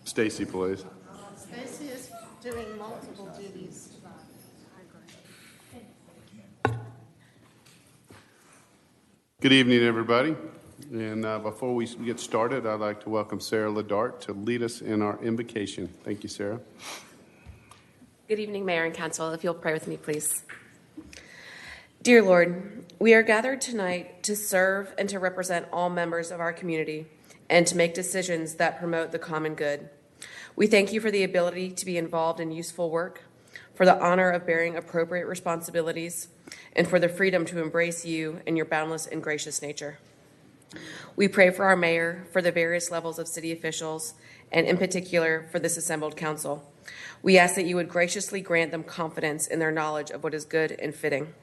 Stacy, please. Stacy is doing multiple duties. Good evening, everybody. And before we get started, I'd like to welcome Sarah Ledart to lead us in our invocation. Thank you, Sarah. Good evening, Mayor and Council. If you'll pray with me, please. Dear Lord, we are gathered tonight to serve and to represent all members of our community and to make decisions that promote the common good. We thank you for the ability to be involved in useful work, for the honor of bearing appropriate responsibilities, and for the freedom to embrace you and your boundless and gracious nature. We pray for our mayor, for the various levels of city officials, and in particular for this assembled council. We ask that you would graciously grant them confidence in their knowledge of what is good and fitting.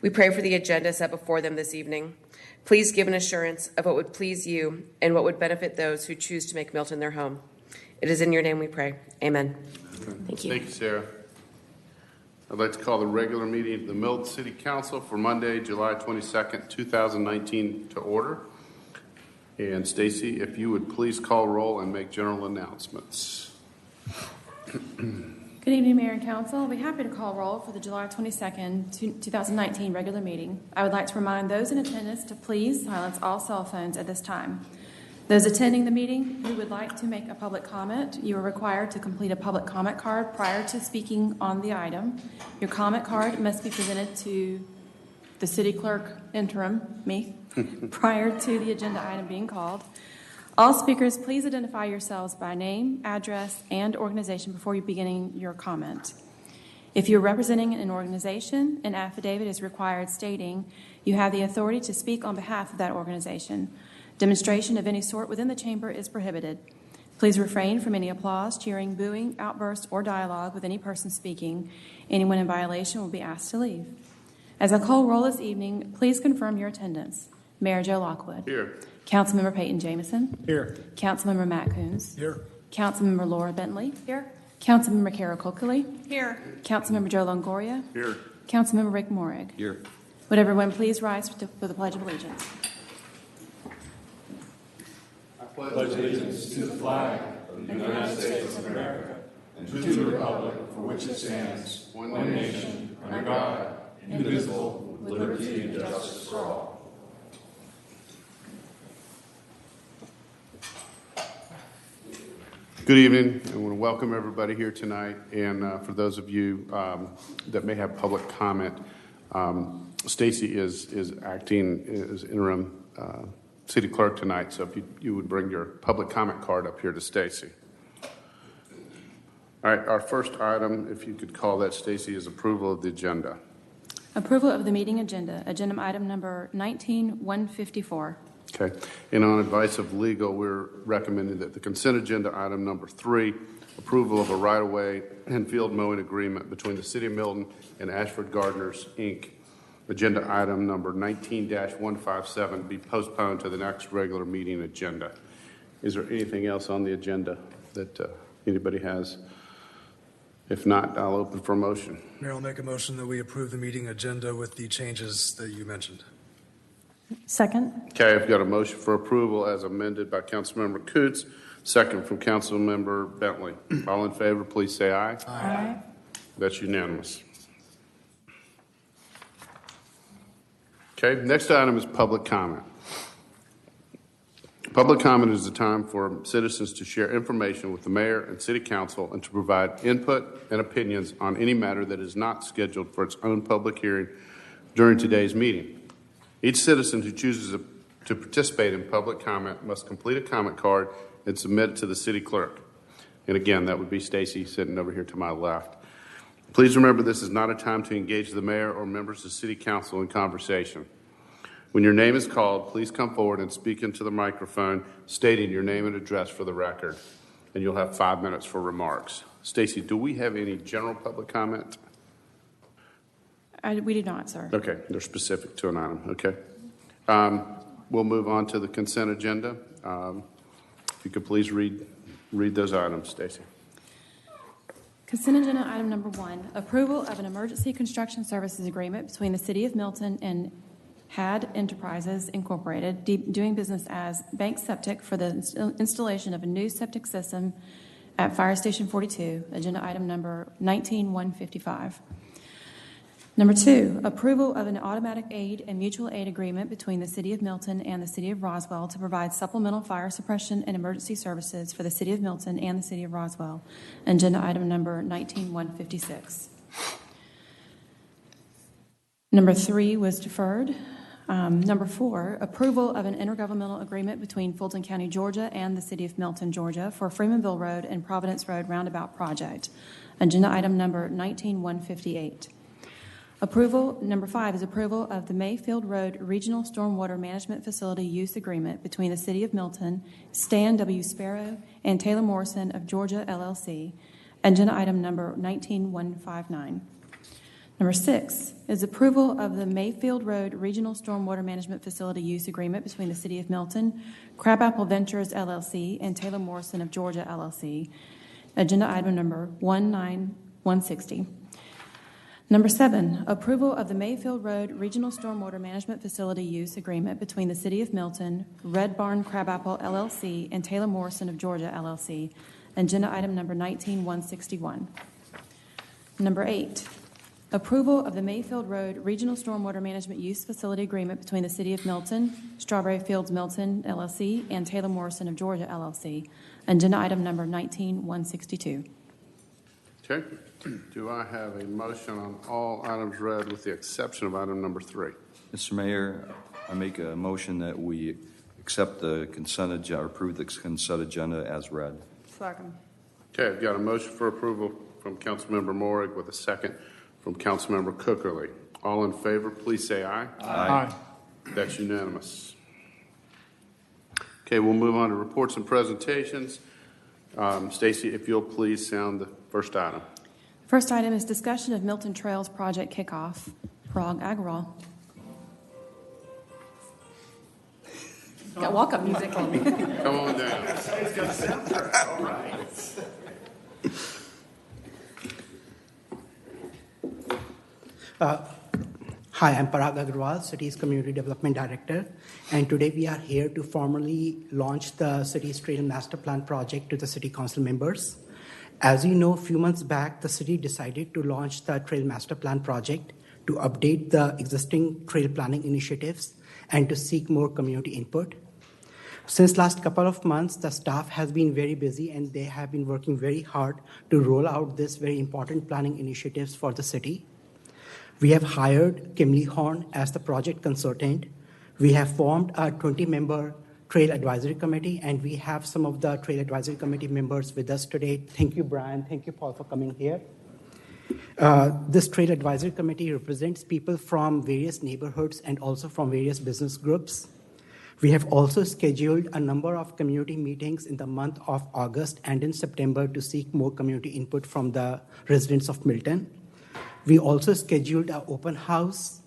We pray for the agenda set before them this evening. Please give an assurance of what would please you and what would benefit those who choose to make Milton their home. It is in your name we pray. Amen. Thank you. Thank you, Sarah. I'd like to call the regular meeting of the Milton City Council for Monday, July 22nd, 2019 to order. And Stacy, if you would please call roll and make general announcements. Good evening, Mayor and Council. I'll be happy to call roll for the July 22nd, 2019 regular meeting. I would like to remind those in attendance to please silence all cell phones at this time. Those attending the meeting who would like to make a public comment, you are required to complete a public comment card prior to speaking on the item. Your comment card must be presented to the city clerk interim, me, prior to the agenda item being called. All speakers, please identify yourselves by name, address, and organization before you begin your comment. If you're representing an organization, an affidavit is required stating you have the authority to speak on behalf of that organization. Demonstration of any sort within the chamber is prohibited. Please refrain from any applause, cheering, booing, outburst, or dialogue with any person speaking. Anyone in violation will be asked to leave. As I call roll this evening, please confirm your attendance. Mayor Joe Lockwood. Here. Councilmember Peyton Jamison. Here. Councilmember Matt Coons. Here. Councilmember Laura Bentley. Here. Councilmember Carol Coakley. Here. Councilmember Joe Longoria. Here. Councilmember Rick Morrig. Here. Would everyone please rise for the Pledge of Allegiance? Pledge allegiance to the flag of the United States of America and to the republic for which it stands, one nation, under God, indivisible, with liberty and justice for all. Good evening. I want to welcome everybody here tonight. And for those of you that may have public comment, Stacy is acting as interim city clerk tonight. So if you would bring your public comment card up here to Stacy. All right. Our first item, if you could call that, Stacy, is approval of the agenda. Approval of the meeting agenda. Agenda item number 19-154. Okay. And on advice of legal, we're recommending that the consent agenda item number 3, approval of a right-of-way and field mowing agreement between the City of Milton and Ashford Gardeners, Inc., agenda item number 19-157, be postponed to the next regular meeting agenda. Is there anything else on the agenda that anybody has? If not, I'll open for a motion. Mayor, I'll make a motion that we approve the meeting agenda with the changes that you mentioned. Second. Okay, I've got a motion for approval as amended by Councilmember Coots, second from Councilmember Bentley. All in favor, please say aye. Aye. That's unanimous. Okay, next item is public comment. Public comment is the time for citizens to share information with the mayor and city council and to provide input and opinions on any matter that is not scheduled for its own public hearing during today's meeting. Each citizen who chooses to participate in public comment must complete a comment card and submit it to the city clerk. And again, that would be Stacy sitting over here to my left. Please remember, this is not a time to engage the mayor or members of city council in conversation. When your name is called, please come forward and speak into the microphone, stating your name and address for the record, and you'll have 5 minutes for remarks. Stacy, do we have any general public comment? We do not, sir. Okay, they're specific to an item. Okay. We'll move on to the consent agenda. If you could please read those items, Stacy. Consent agenda item number 1, approval of an emergency construction services agreement between the City of Milton and Had Enterprises Incorporated, doing business as Bank Septic for the installation of a new septic system at Fire Station 42, agenda item number 19155. Number 2, approval of an automatic aid and mutual aid agreement between the City of Milton and the City of Roswell to provide supplemental fire suppression and emergency services for the City of Milton and the City of Roswell, agenda item number 19156. Number 3 was deferred. Number 4, approval of an intergovernmental agreement between Fulton County, Georgia and the City of Milton, Georgia for Freemanville Road and Providence Road Roundabout Project, agenda item number 19158. Number 5 is approval of the Mayfield Road Regional Stormwater Management Facility Use Agreement between the City of Milton, Stan W. Sparrow, and Taylor Morrison of Georgia, LLC, agenda item number 19159. Number 6 is approval of the Mayfield Road Regional Stormwater Management Facility Use Agreement between the City of Milton, Crabapple Ventures, LLC, and Taylor Morrison of Georgia, LLC, agenda item number 19160. Number 7, approval of the Mayfield Road Regional Stormwater Management Facility Use Agreement between the City of Milton, Red Barn Crabapple, LLC, and Taylor Morrison of Georgia, LLC, agenda item number 19161. Number 8, approval of the Mayfield Road Regional Stormwater Management Use Facility Agreement between the City of Milton, Strawberry Fields Milton, LLC, and Taylor Morrison of Georgia, LLC, agenda item number 19162. Okay. Do I have a motion on all items read with the exception of item number 3? Mr. Mayor, I make a motion that we accept the consent agenda, or approve the consent agenda as read. Second. Okay, I've got a motion for approval from Councilmember Morrig with a second from Councilmember Cookerly. All in favor, please say aye. Aye. That's unanimous. Okay, we'll move on to reports and presentations. Stacy, if you'll please sound the first item. First item is discussion of Milton Trails project kickoff. Parag Agrawal. Got walk-up music. Come on down. All right. Hi, I'm Parag Agrawal, City's Community Development Director, and today we are here to formally launch the City's Trail Master Plan project to the City Council members. As you know, a few months back, the City decided to launch the Trail Master Plan project to update the existing trail planning initiatives and to seek more community input. Since last couple of months, the staff has been very busy and they have been working very hard to roll out this very important planning initiatives for the city. We have hired Kimley Horn as the project consultant. We have formed a 20-member Trail Advisory Committee, and we have some of the Trail Advisory Committee members with us today. Thank you, Brian. Thank you, Paul, for coming here. This Trail Advisory Committee represents people from various neighborhoods and also from various business groups. We have also scheduled a number of community meetings in the month of August and in September to seek more community input from the residents of Milton. We also scheduled an open house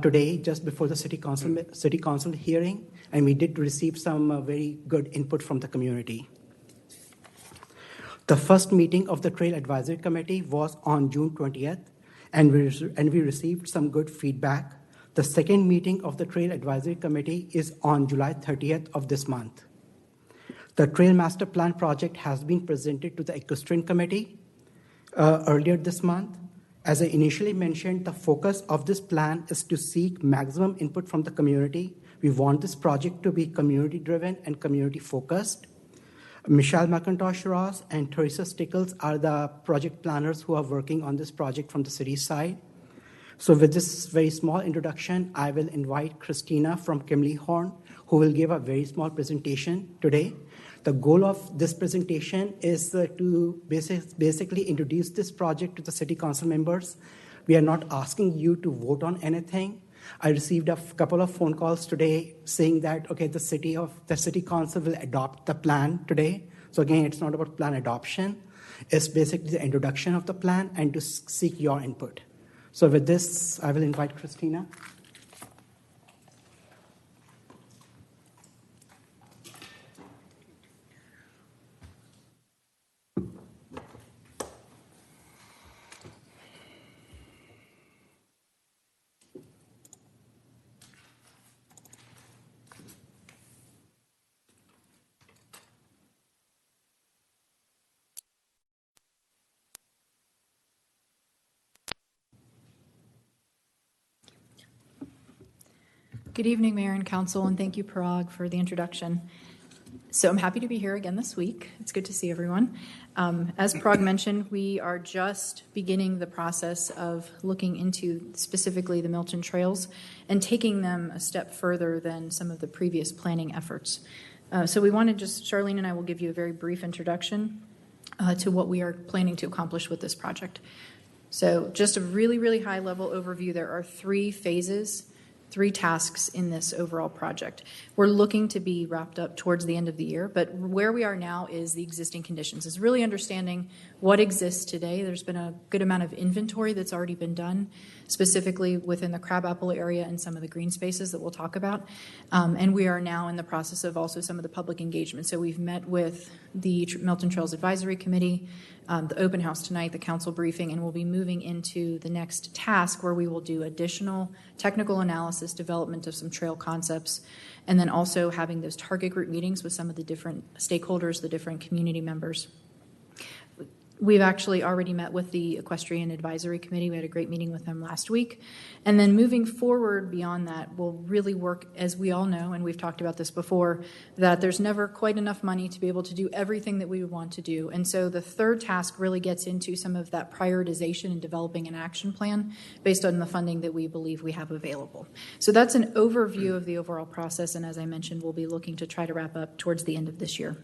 today, just before the City Council hearing, and we did receive some very good input from the community. The first meeting of the Trail Advisory Committee was on June 20th, and we received some good feedback. The second meeting of the Trail Advisory Committee is on July 30th of this month. The Trail Master Plan project has been presented to the Equestrian Committee earlier this month. As I initially mentioned, the focus of this plan is to seek maximum input from the community. We want this project to be community-driven and community-focused. Michelle McIntosh-Ross and Teresa Stickles are the project planners who are working on this project from the city side. So with this very small introduction, I will invite Christina from Kimley Horn, who will give a very small presentation today. The goal of this presentation is to basically introduce this project to the City Council members. We are not asking you to vote on anything. I received a couple of phone calls today saying that, okay, the City Council will adopt the plan today. So again, it's not about plan adoption. It's basically the introduction of the plan and to seek your input. So with this, I will invite Christina. Good evening, Mayor and Council, and thank you, Parag, for the introduction. So I'm happy to be here again this week. It's good to see everyone. As Parag mentioned, we are just beginning the process of looking into specifically the Milton trails and taking them a step further than some of the previous planning efforts. So we want to just, Charlene and I will give you a very brief introduction to what we are planning to accomplish with this project. So just a really, really high level overview. There are 3 phases, 3 tasks in this overall project. We're looking to be wrapped up towards the end of the year, but where we are now is the existing conditions. It's really understanding what exists today. There's been a good amount of inventory that's already been done, specifically within the crabapple area and some of the green spaces that we'll talk about. And we are now in the process of also some of the public engagement. So we've met with the Milton Trails Advisory Committee, the open house tonight, the council briefing, and we'll be moving into the next task where we will do additional technical analysis, development of some trail concepts, and then also having those target group meetings with some of the different stakeholders, the different community members. We've actually already met with the Equestrian Advisory Committee. We had a great meeting with them last week. And then moving forward beyond that, we'll really work, as we all know, and we've talked about this before, that there's never quite enough money to be able to do everything that we would want to do. And so the third task really gets into some of that prioritization and developing an action plan based on the funding that we believe we have available. So that's an overview of the overall process. And as I mentioned, we'll be looking to try to wrap up towards the end of this year.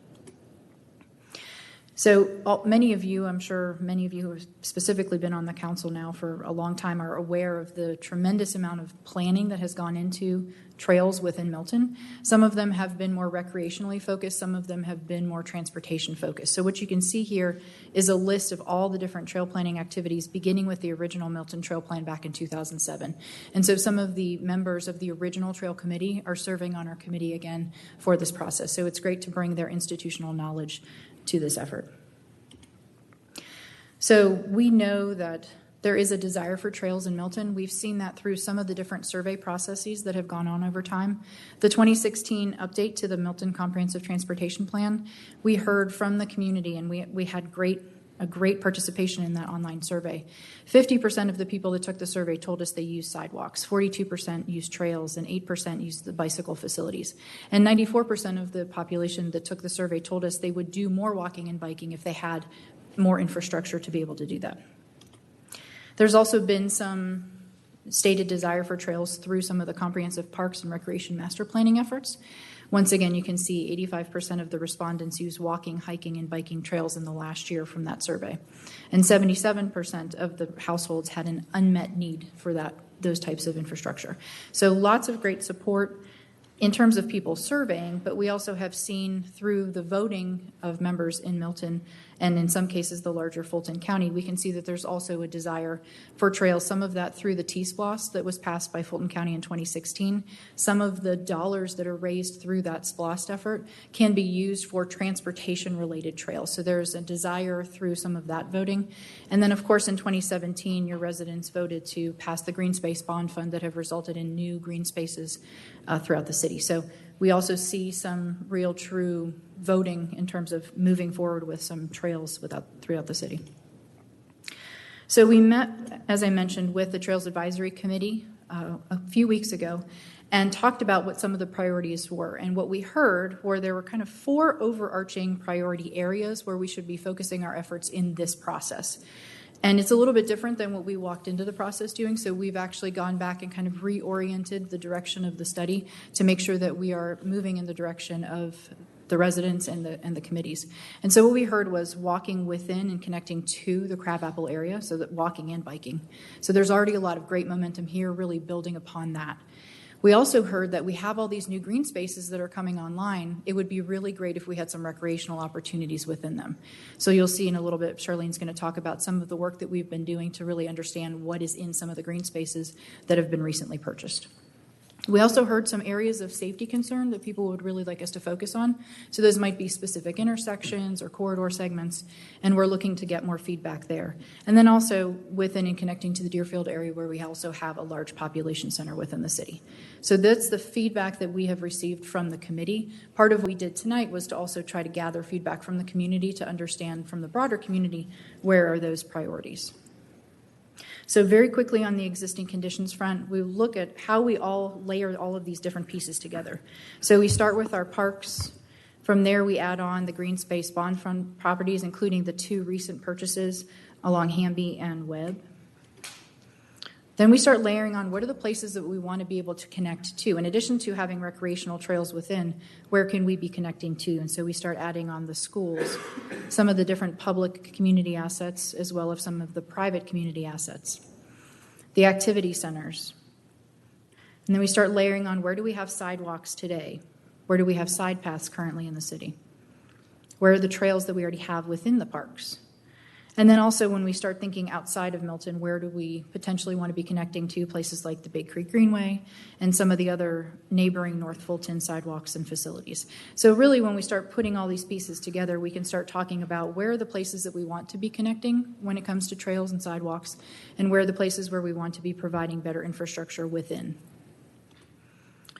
So many of you, I'm sure many of you who have specifically been on the council now for a long time are aware of the tremendous amount of planning that has gone into trails within Milton. Some of them have been more recreationally focused. Some of them have been more transportation focused. So what you can see here is a list of all the different trail planning activities, beginning with the original Milton Trail Plan back in 2007. And so some of the members of the original Trail Committee are serving on our committee again for this process. So it's great to bring their institutional knowledge to this effort. So we know that there is a desire for trails in Milton. We've seen that through some of the different survey processes that have gone on over time. The 2016 update to the Milton Comprehensive Transportation Plan, we heard from the community, and we had a great participation in that online survey. 50% of the people that took the survey told us they used sidewalks, 42% used trails, and 8% used the bicycle facilities. And 94% of the population that took the survey told us they would do more walking and biking if they had more infrastructure to be able to do that. There's also been some stated desire for trails through some of the comprehensive parks and recreation master planning efforts. Once again, you can see 85% of the respondents used walking, hiking, and biking trails in the last year from that survey. And 77% of the households had an unmet need for those types of infrastructure. So lots of great support in terms of people surveying, but we also have seen through the voting of members in Milton, and in some cases the larger Fulton County, we can see that there's also a desire for trails, some of that through the T-SPLOST that was passed by Fulton County in 2016. Some of the dollars that are raised through that SPLOST effort can be used for transportation-related trails. So there's a desire through some of that voting. And then, of course, in 2017, your residents voted to pass the Green Space Bond Fund that have resulted in new green spaces throughout the city. So we also see some real true voting in terms of moving forward with some trails throughout the city. So we met, as I mentioned, with the Trails Advisory Committee a few weeks ago and talked about what some of the priorities were. And what we heard were there were kind of 4 overarching priority areas where we should be focusing our efforts in this process. And it's a little bit different than what we walked into the process doing. So we've actually gone back and kind of reoriented the direction of the study to make sure that we are moving in the direction of the residents and the committees. And so what we heard was walking within and connecting to the crabapple area, so that walking and biking. So there's already a lot of great momentum here, really building upon that. We also heard that we have all these new green spaces that are coming online. It would be really great if we had some recreational opportunities within them. So you'll see in a little bit, Charlene's going to talk about some of the work that we've been doing to really understand what is in some of the green spaces that have been recently purchased. We also heard some areas of safety concern that people would really like us to focus on. So those might be specific intersections or corridor segments, and we're looking to get more feedback there. And then also within and connecting to the Deerfield area where we also have a large population center within the city. So that's the feedback that we have received from the committee. Part of what we did tonight was to also try to gather feedback from the community to understand from the broader community where are those priorities. So very quickly on the existing conditions front, we look at how we all layer all of these different pieces together. So we start with our parks. From there, we add on the green space bond fund properties, including the 2 recent purchases along Hamby and Webb. Then we start layering on what are the places that we want to be able to connect to. In addition to having recreational trails within, where can we be connecting to? And so we start adding on the schools, some of the different public community assets, as well as some of the private community assets, the activity centers. And then we start layering on where do we have sidewalks today? Where do we have side paths currently in the city? Where are the trails that we already have within the parks? And then also when we start thinking outside of Milton, where do we potentially want to be connecting to places like the Big Creek Greenway and some of the other neighboring North Fulton sidewalks and facilities. So really when we start putting all these pieces together, we can start talking about where are the places that we want to be connecting when it comes to trails and sidewalks, and where are the places where we want to be providing better infrastructure within.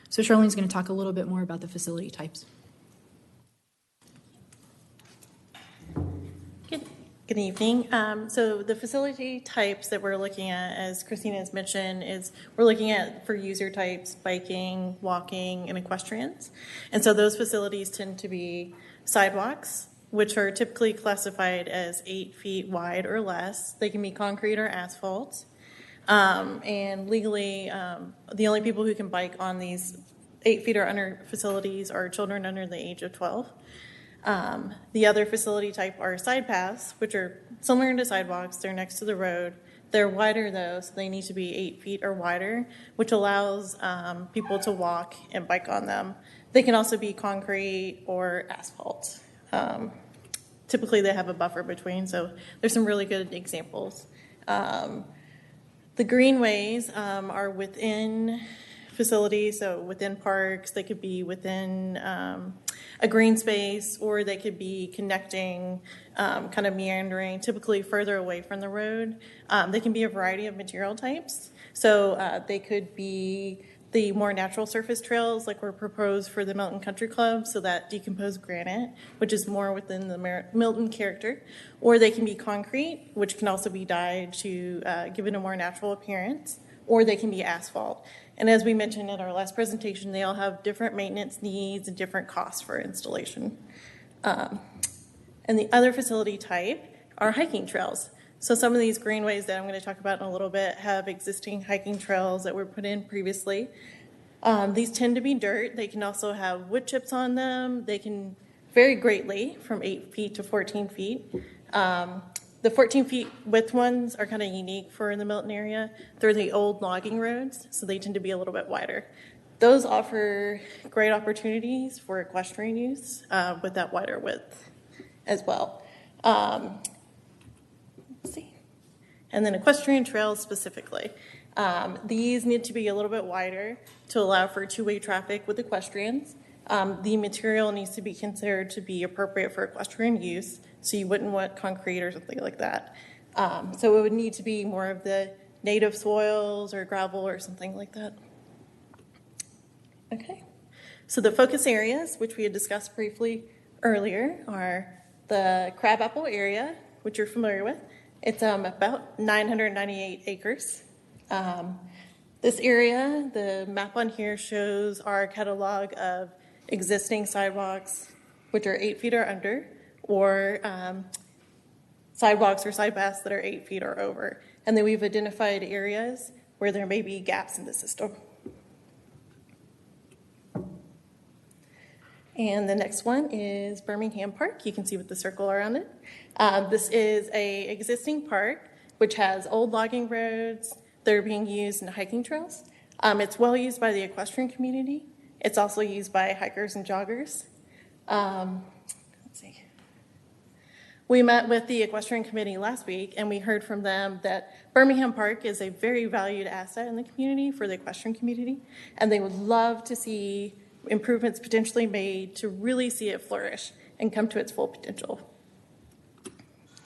So Charlene's going to talk a little bit more about the facility types. Good evening. So the facility types that we're looking at, as Christina has mentioned, is we're looking at for user types, biking, walking, and equestrians. And so those facilities tend to be sidewalks, which are typically classified as 8 feet wide or less. They can be concrete or asphalt. And legally, the only people who can bike on these 8 feet or under facilities are children under the age of 12. The other facility type are side paths, which are similar to sidewalks. They're next to the road. They're wider, though, so they need to be 8 feet or wider, which allows people to walk and bike on them. They can also be concrete or asphalt. Typically, they have a buffer between, so there's some really good examples. The greenways are within facilities, so within parks. They could be within a green space, or they could be connecting, kind of meandering, typically further away from the road. They can be a variety of material types. So they could be the more natural surface trails like were proposed for the Milton Country Club, so that decomposed granite, which is more within the Milton character. Or they can be concrete, which can also be dyed to give it a more natural appearance. Or they can be asphalt. And as we mentioned in our last presentation, they all have different maintenance needs and different costs for installation. And the other facility type are hiking trails. So some of these greenways that I'm going to talk about in a little bit have existing hiking trails that were put in previously. These tend to be dirt. They can also have wood chips on them. They can vary greatly from 8 feet to 14 feet. The 14 feet width ones are kind of unique for the Milton area. They're the old logging roads, so they tend to be a little bit wider. Those offer great opportunities for equestrian use with that wider width as well. Let's see. And then equestrian trails specifically. These need to be a little bit wider to allow for two-way traffic with equestrians. The material needs to be considered to be appropriate for equestrian use, so you wouldn't want concrete or something like that. So it would need to be more of the native soils or gravel or something like that. Okay. So the focus areas, which we had discussed briefly earlier, are the Crabapple area, which you're familiar with. It's about 998 acres. This area, the map on here shows our catalog of existing sidewalks, which are 8 feet or under, or sidewalks or side paths that are 8 feet or over. And then we've identified areas where there may be gaps in the system. And the next one is Birmingham Park. You can see with the circle around it. This is a existing park which has old logging roads that are being used in hiking trails. It's well used by the equestrian community. It's also used by hikers and joggers. Let's see. We met with the equestrian committee last week, and we heard from them that Birmingham Park is a very valued asset in the community for the equestrian community, and they would love to see improvements potentially made to really see it flourish and come to its full potential.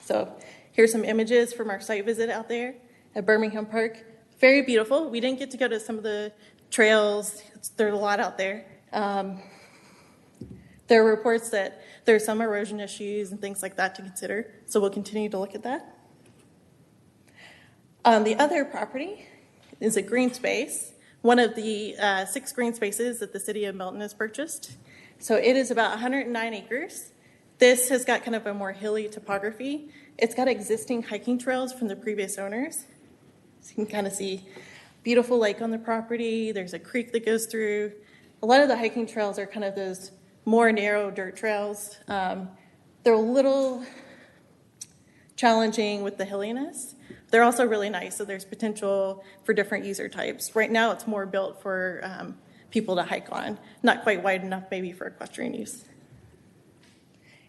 So here's some images from our site visit out there at Birmingham Park. Very beautiful. We didn't get to go to some of the trails. There's a lot out there. There are reports that there's some erosion issues and things like that to consider, so we'll continue to look at that. The other property is a green space, one of the 6 green spaces that the city of Milton has purchased. So it is about 109 acres. This has got kind of a more hilly topography. It's got existing hiking trails from the previous owners. So you can kind of see beautiful lake on the property. There's a creek that goes through. A lot of the hiking trails are kind of those more narrow dirt trails. They're a little challenging with the hilliness. They're also really nice, so there's potential for different user types. Right now, it's more built for people to hike on, not quite wide enough maybe for equestrian use.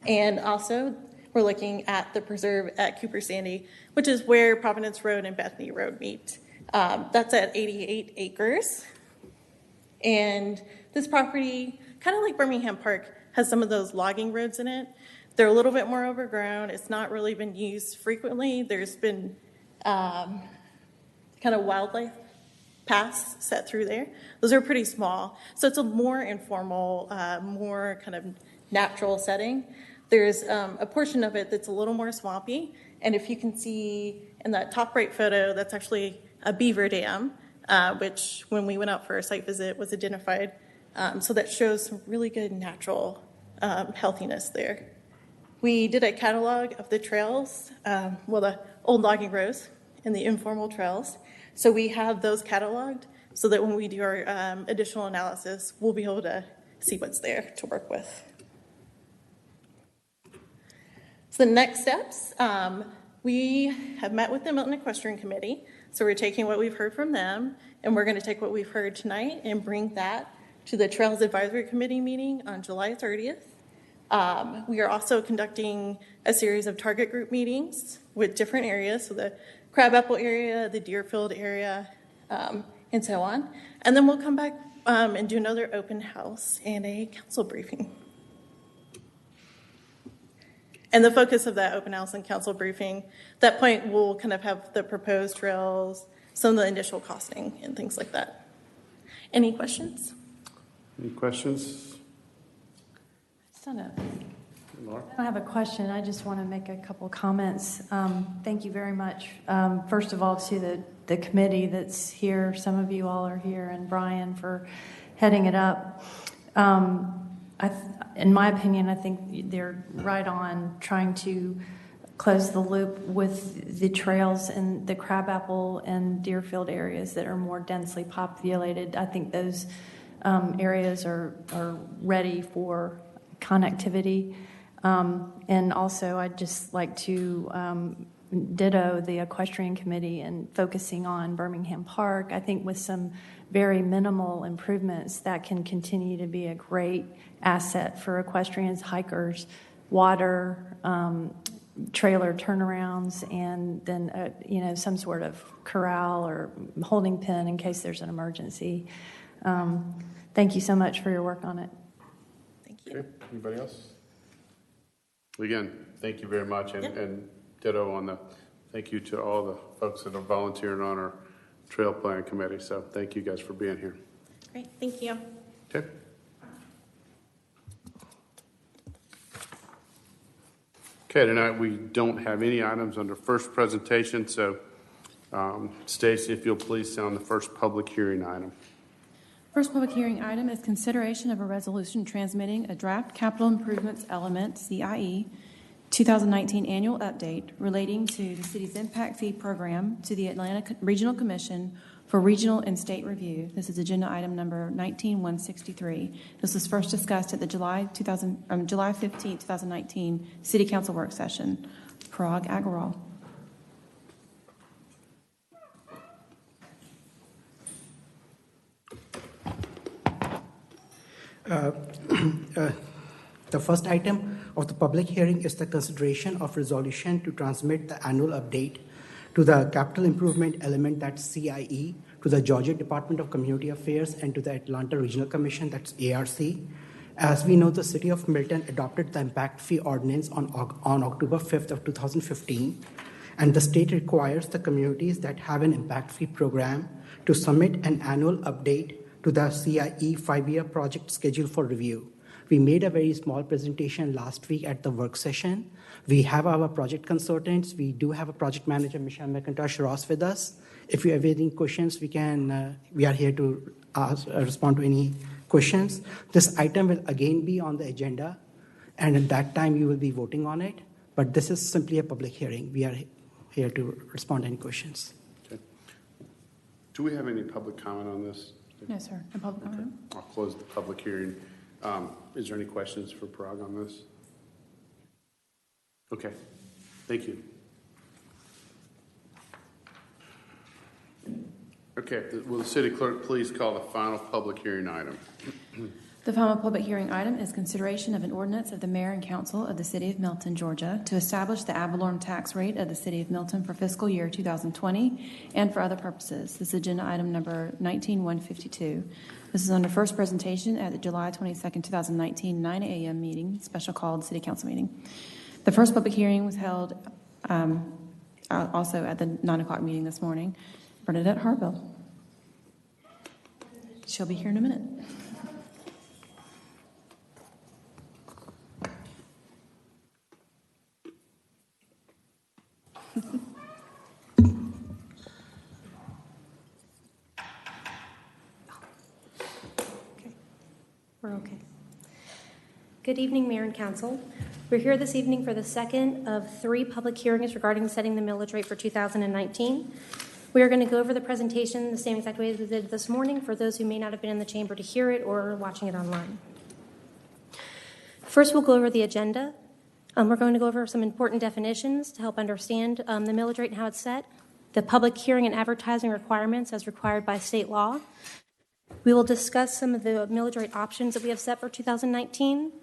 And also, we're looking at the preserve at Cooper Sandy, which is where Providence Road and Bethany Road meet. That's at 88 acres. And this property, kind of like Birmingham Park, has some of those logging roads in it. They're a little bit more overgrown. It's not really been used frequently. There's been kind of wildlife paths set through there. Those are pretty small. So it's a more informal, more kind of natural setting. There's a portion of it that's a little more swampy. And if you can see in that top right photo, that's actually a beaver dam, which when we went out for a site visit was identified. So that shows some really good natural healthiness there. We did a catalog of the trails, the old logging roads and the informal trails. So we have those cataloged so that when we do our additional analysis, we'll be able to see what's there to work with. So the next steps, we have met with the Milton Equestrian Committee. So we're taking what we've heard from them, and we're going to take what we've heard tonight and bring that to the Trails Advisory Committee meeting on July 30th. We are also conducting a series of target group meetings with different areas, so the Crabapple area, the Deerfield area, and so on. And then we'll come back and do another open house and a council briefing. And the focus of that open house and council briefing, at that point we'll kind of have the proposed trails, some of the initial costing and things like that. Any questions? Any questions? I don't have a question. I just want to make a couple comments. Thank you very much. First of all, to the committee that's here. Some of you all are here, and Brian for heading it up. In my opinion, I think they're right on trying to close the loop with the trails in the Crabapple and Deerfield areas that are more densely populated. I think those areas are ready for connectivity. And also, I'd just like to ditto the equestrian committee and focusing on Birmingham Park. I think with some very minimal improvements, that can continue to be a great asset for equestrians, hikers, water, trailer turnarounds, and then some sort of corral or holding pen in case there's an emergency. Thank you so much for your work on it. Thank you. Okay. Anybody else? Again, thank you very much, and ditto on thank you to all the folks that are volunteering on our trail plan committee. So thank you guys for being here. Great, thank you. Okay. Okay, tonight we don't have any items under first presentation, so Stacy, if you'll please sound the first public hearing item. First public hearing item is consideration of a resolution transmitting a draft capital improvements element, CIE, 2019 annual update relating to the city's impact fee program to the Atlanta Regional Commission for regional and state review. This is agenda item number 19163. This was first discussed at the July 15, 2019 City Council work session. Parag Agarwal. The first item of the public hearing is the consideration of resolution to transmit the annual update to the capital improvement element, that's CIE, to the Georgia Department of Community Affairs and to the Atlanta Regional Commission, that's ARC. As we know, the city of Milton adopted the impact fee ordinance on October 5th of 2015, and the state requires the communities that have an impact fee program to submit an annual update to the CIE 5-year project schedule for review. We made a very small presentation last week at the work session. We have our project consultants. We do have a project manager, Michelle McIntosh-Ross, with us. If you have any questions, we are here to respond to any questions. This item will again be on the agenda, and at that time you will be voting on it. But this is simply a public hearing. We are here to respond to any questions. Okay. Do we have any public comment on this? No, sir. No public comment. I'll close the public hearing. Is there any questions for Parag on this? Okay, thank you. Okay, will the city clerk please call the final public hearing item? The final public hearing item is consideration of an ordinance of the mayor and council of the city of Milton, Georgia, to establish the ad valorem tax rate of the city of Milton for fiscal year 2020 and for other purposes. This is agenda item number 19152. This is under first presentation at the July 22nd, 2019, 9 a.m. meeting, special called city council meeting. The first public hearing was held also at the 9 o'clock meeting this morning. Bernadette Harville. She'll be here in a minute. We're okay. Good evening, Mayor and Council. We're here this evening for the second of 3 public hearings regarding setting the millage rate for 2019. We are going to go over the presentation the same exact way as we did this morning for those who may not have been in the chamber to hear it or watching it online. First, we'll go over the agenda. We're going to go over some important definitions to help understand the millage rate and how it's set, the public hearing and advertising requirements as required by state law. We will discuss some of the millage rate options that we have set for 2019.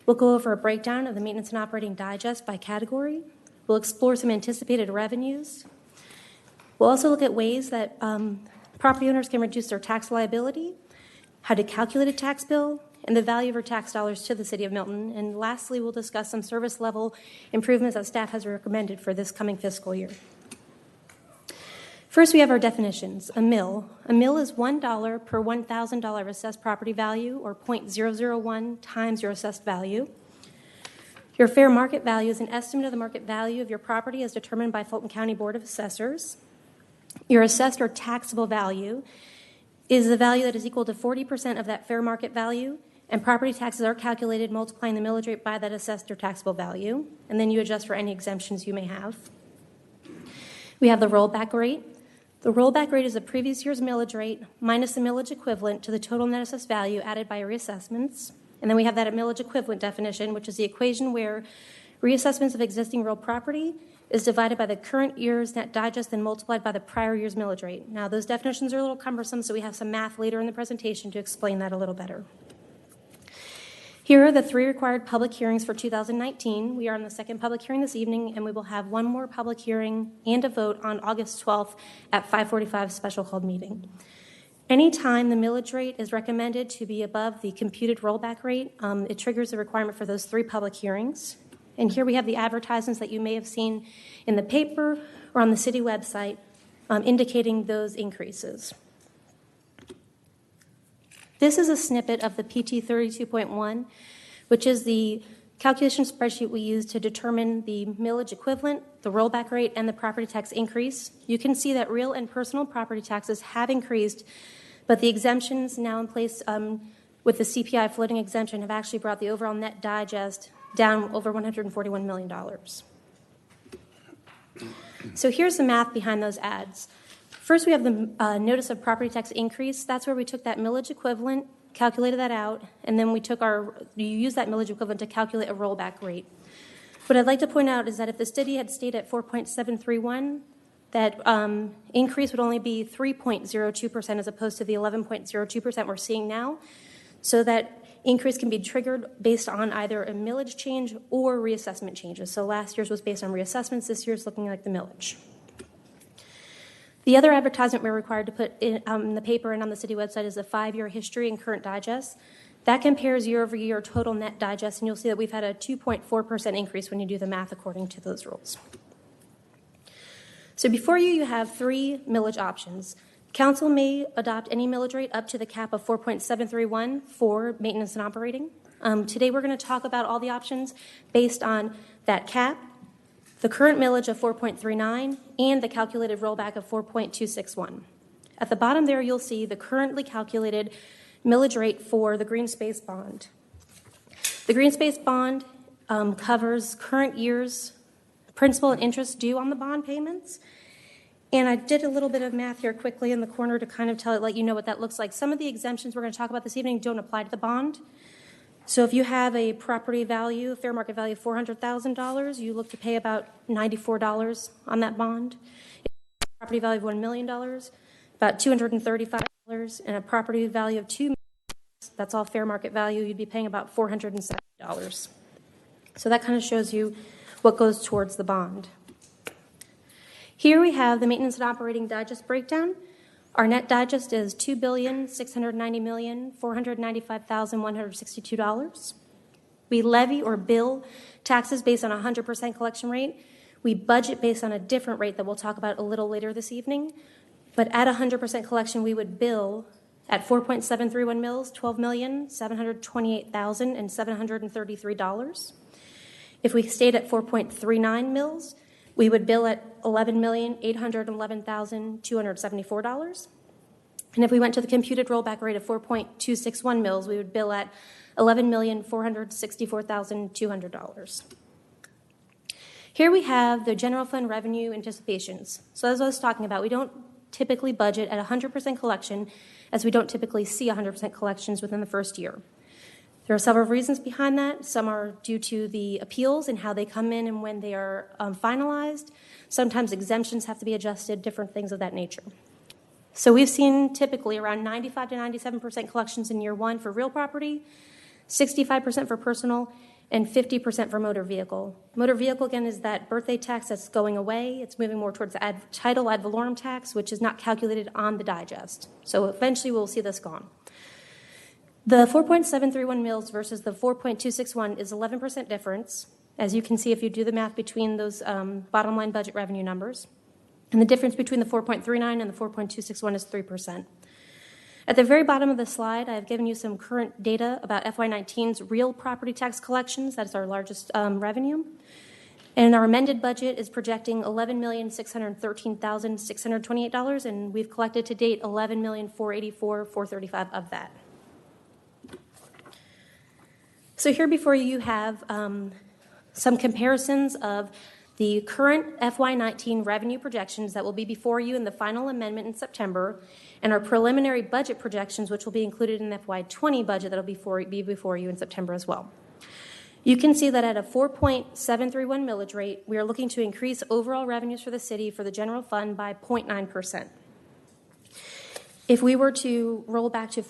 We'll go over a breakdown of the maintenance and operating digest by category. We'll explore some anticipated revenues. We'll also look at ways that property owners can reduce their tax liability, how to calculate a tax bill, and the value of our tax dollars to the city of Milton. And lastly, we'll discuss some service level improvements that staff has recommended for this coming fiscal year. First, we have our definitions. A mill. A mill is $1 per $1,000 assessed property value, or 0.001 times your assessed value. Your fair market value is an estimate of the market value of your property as determined by Fulton County Board of Assessors. Your assessed or taxable value is the value that is equal to 40% of that fair market value, and property taxes are calculated multiplying the millage rate by that assessed or taxable value, and then you adjust for any exemptions you may have. We have the rollback rate. The rollback rate is the previous year's millage rate minus the millage equivalent to the total net assessed value added by reassessments. And then we have that millage equivalent definition, which is the equation where reassessments of existing real property is divided by the current year's net digest and multiplied by the prior year's millage rate. Now, those definitions are a little cumbersome, so we have some math later in the presentation to explain that a little better. Here are the 3 required public hearings for 2019. We are on the second public hearing this evening, and we will have one more public hearing and a vote on August 12th at 5:45 special called meeting. Anytime the millage rate is recommended to be above the computed rollback rate, it triggers the requirement for those 3 public hearings. And here we have the advertisements that you may have seen in the paper or on the city website indicating those increases. This is a snippet of the PT 32.1, which is the calculation spreadsheet we use to determine the millage equivalent, the rollback rate, and the property tax increase. You can see that real and personal property taxes have increased, but the exemptions now in place with the CPI floating exemption have actually brought the overall net digest down over $141 million. So here's the math behind those ads. First, we have the notice of property tax increase. That's where we took that millage equivalent, calculated that out, and then you use that millage equivalent to calculate a rollback rate. What I'd like to point out is that if the city had stayed at 4.731, that increase would only be 3.02% as opposed to the 11.02% we're seeing now. So that increase can be triggered based on either a millage change or reassessment changes. So last year's was based on reassessments. This year's looking like the millage. The other advertisement we're required to put in the paper and on the city website is a 5-year history and current digest. That compares year over year total net digest, and you'll see that we've had a 2.4% increase when you do the math according to those rules. So before you have 3 millage options. Council may adopt any millage rate up to the cap of 4.731 for maintenance and operating. Today we're going to talk about all the options based on that cap, the current millage of 4.39, and the calculated rollback of 4.261. At the bottom there, you'll see the currently calculated millage rate for the green space bond. The green space bond covers current year's principal and interest due on the bond payments. And I did a little bit of math here quickly in the corner to kind of let you know what that looks like. Some of the exemptions we're going to talk about this evening don't apply to the bond. So if you have a property value, fair market value of $400,000, you look to pay about $94 on that bond. If you have a property value of $1 million, about $235, and a property value of $2 million, that's all fair market value, you'd be paying about $470. So that kind of shows you what goes towards the bond. Here we have the maintenance and operating digest breakdown. Our net digest is $2,690,495,162. We levy or bill taxes based on a 100% collection rate. We budget based on a different rate that we'll talk about a little later this evening. But at 100% collection, we would bill at 4.731 mils, $12,728,733. If we stayed at 4.39 mils, we would bill at $11,811,274. And if we went to the computed rollback rate of 4.261 mils, we would bill at $11,464,200. Here we have the general fund revenue anticipations. So as I was talking about, we don't typically budget at 100% collection, as we don't typically see 100% collections within the first year. There are several reasons behind that. Some are due to the appeals and how they come in and when they are finalized. Sometimes exemptions have to be adjusted, different things of that nature. So we've seen typically around 95 to 97% collections in year one for real property, 65% for personal, and 50% for motor vehicle. Motor vehicle, again, is that birthday tax that's going away. It's moving more towards the title ad valorem tax, which is not calculated on the digest. So eventually we'll see this gone. The 4.731 mils versus the 4.261 is 11% difference, as you can see if you do the math between those bottom line budget revenue numbers. And the difference between the 4.39 and the 4.261 is 3%. At the very bottom of the slide, I've given you some current data about FY19's real property tax collections. That's our largest revenue. And our amended budget is projecting $11,613,628, and we've collected to date $11,484,435 of that. So here before you have some comparisons of the current FY19 revenue projections that will be before you in the final amendment in September, and our preliminary budget projections, which will be included in the FY20 budget that will be before you in September as well. You can see that at a 4.731 millage rate, we are looking to increase overall revenues for the city for the general fund by 0.9%. If we were to roll back to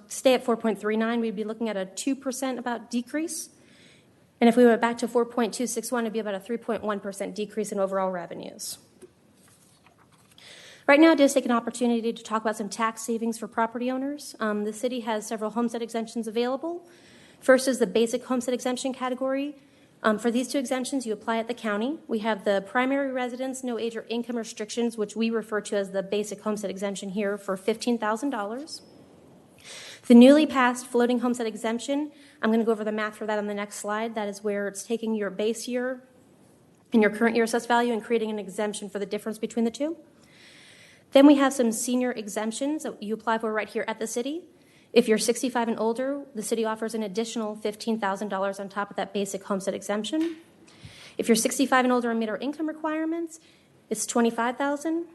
stay at 4.39, we'd be looking at a 2% about decrease. And if we went back to 4.261, it'd be about a 3.1% decrease in overall revenues. Right now, I did take an opportunity to talk about some tax savings for property owners. The city has several homestead exemptions available. First is the basic homestead exemption category. For these two exemptions, you apply at the county. We have the primary residence, no age or income restrictions, which we refer to as the basic homestead exemption here, for $15,000. The newly passed floating homestead exemption, I'm going to go over the math for that on the next slide. That is where it's taking your base year and your current year assessed value and creating an exemption for the difference between the two. Then we have some senior exemptions that you apply for right here at the city. If you're 65 and older, the city offers an additional $15,000 on top of that basic homestead exemption. If you're 65 and older and meet our income requirements, it's $25,000.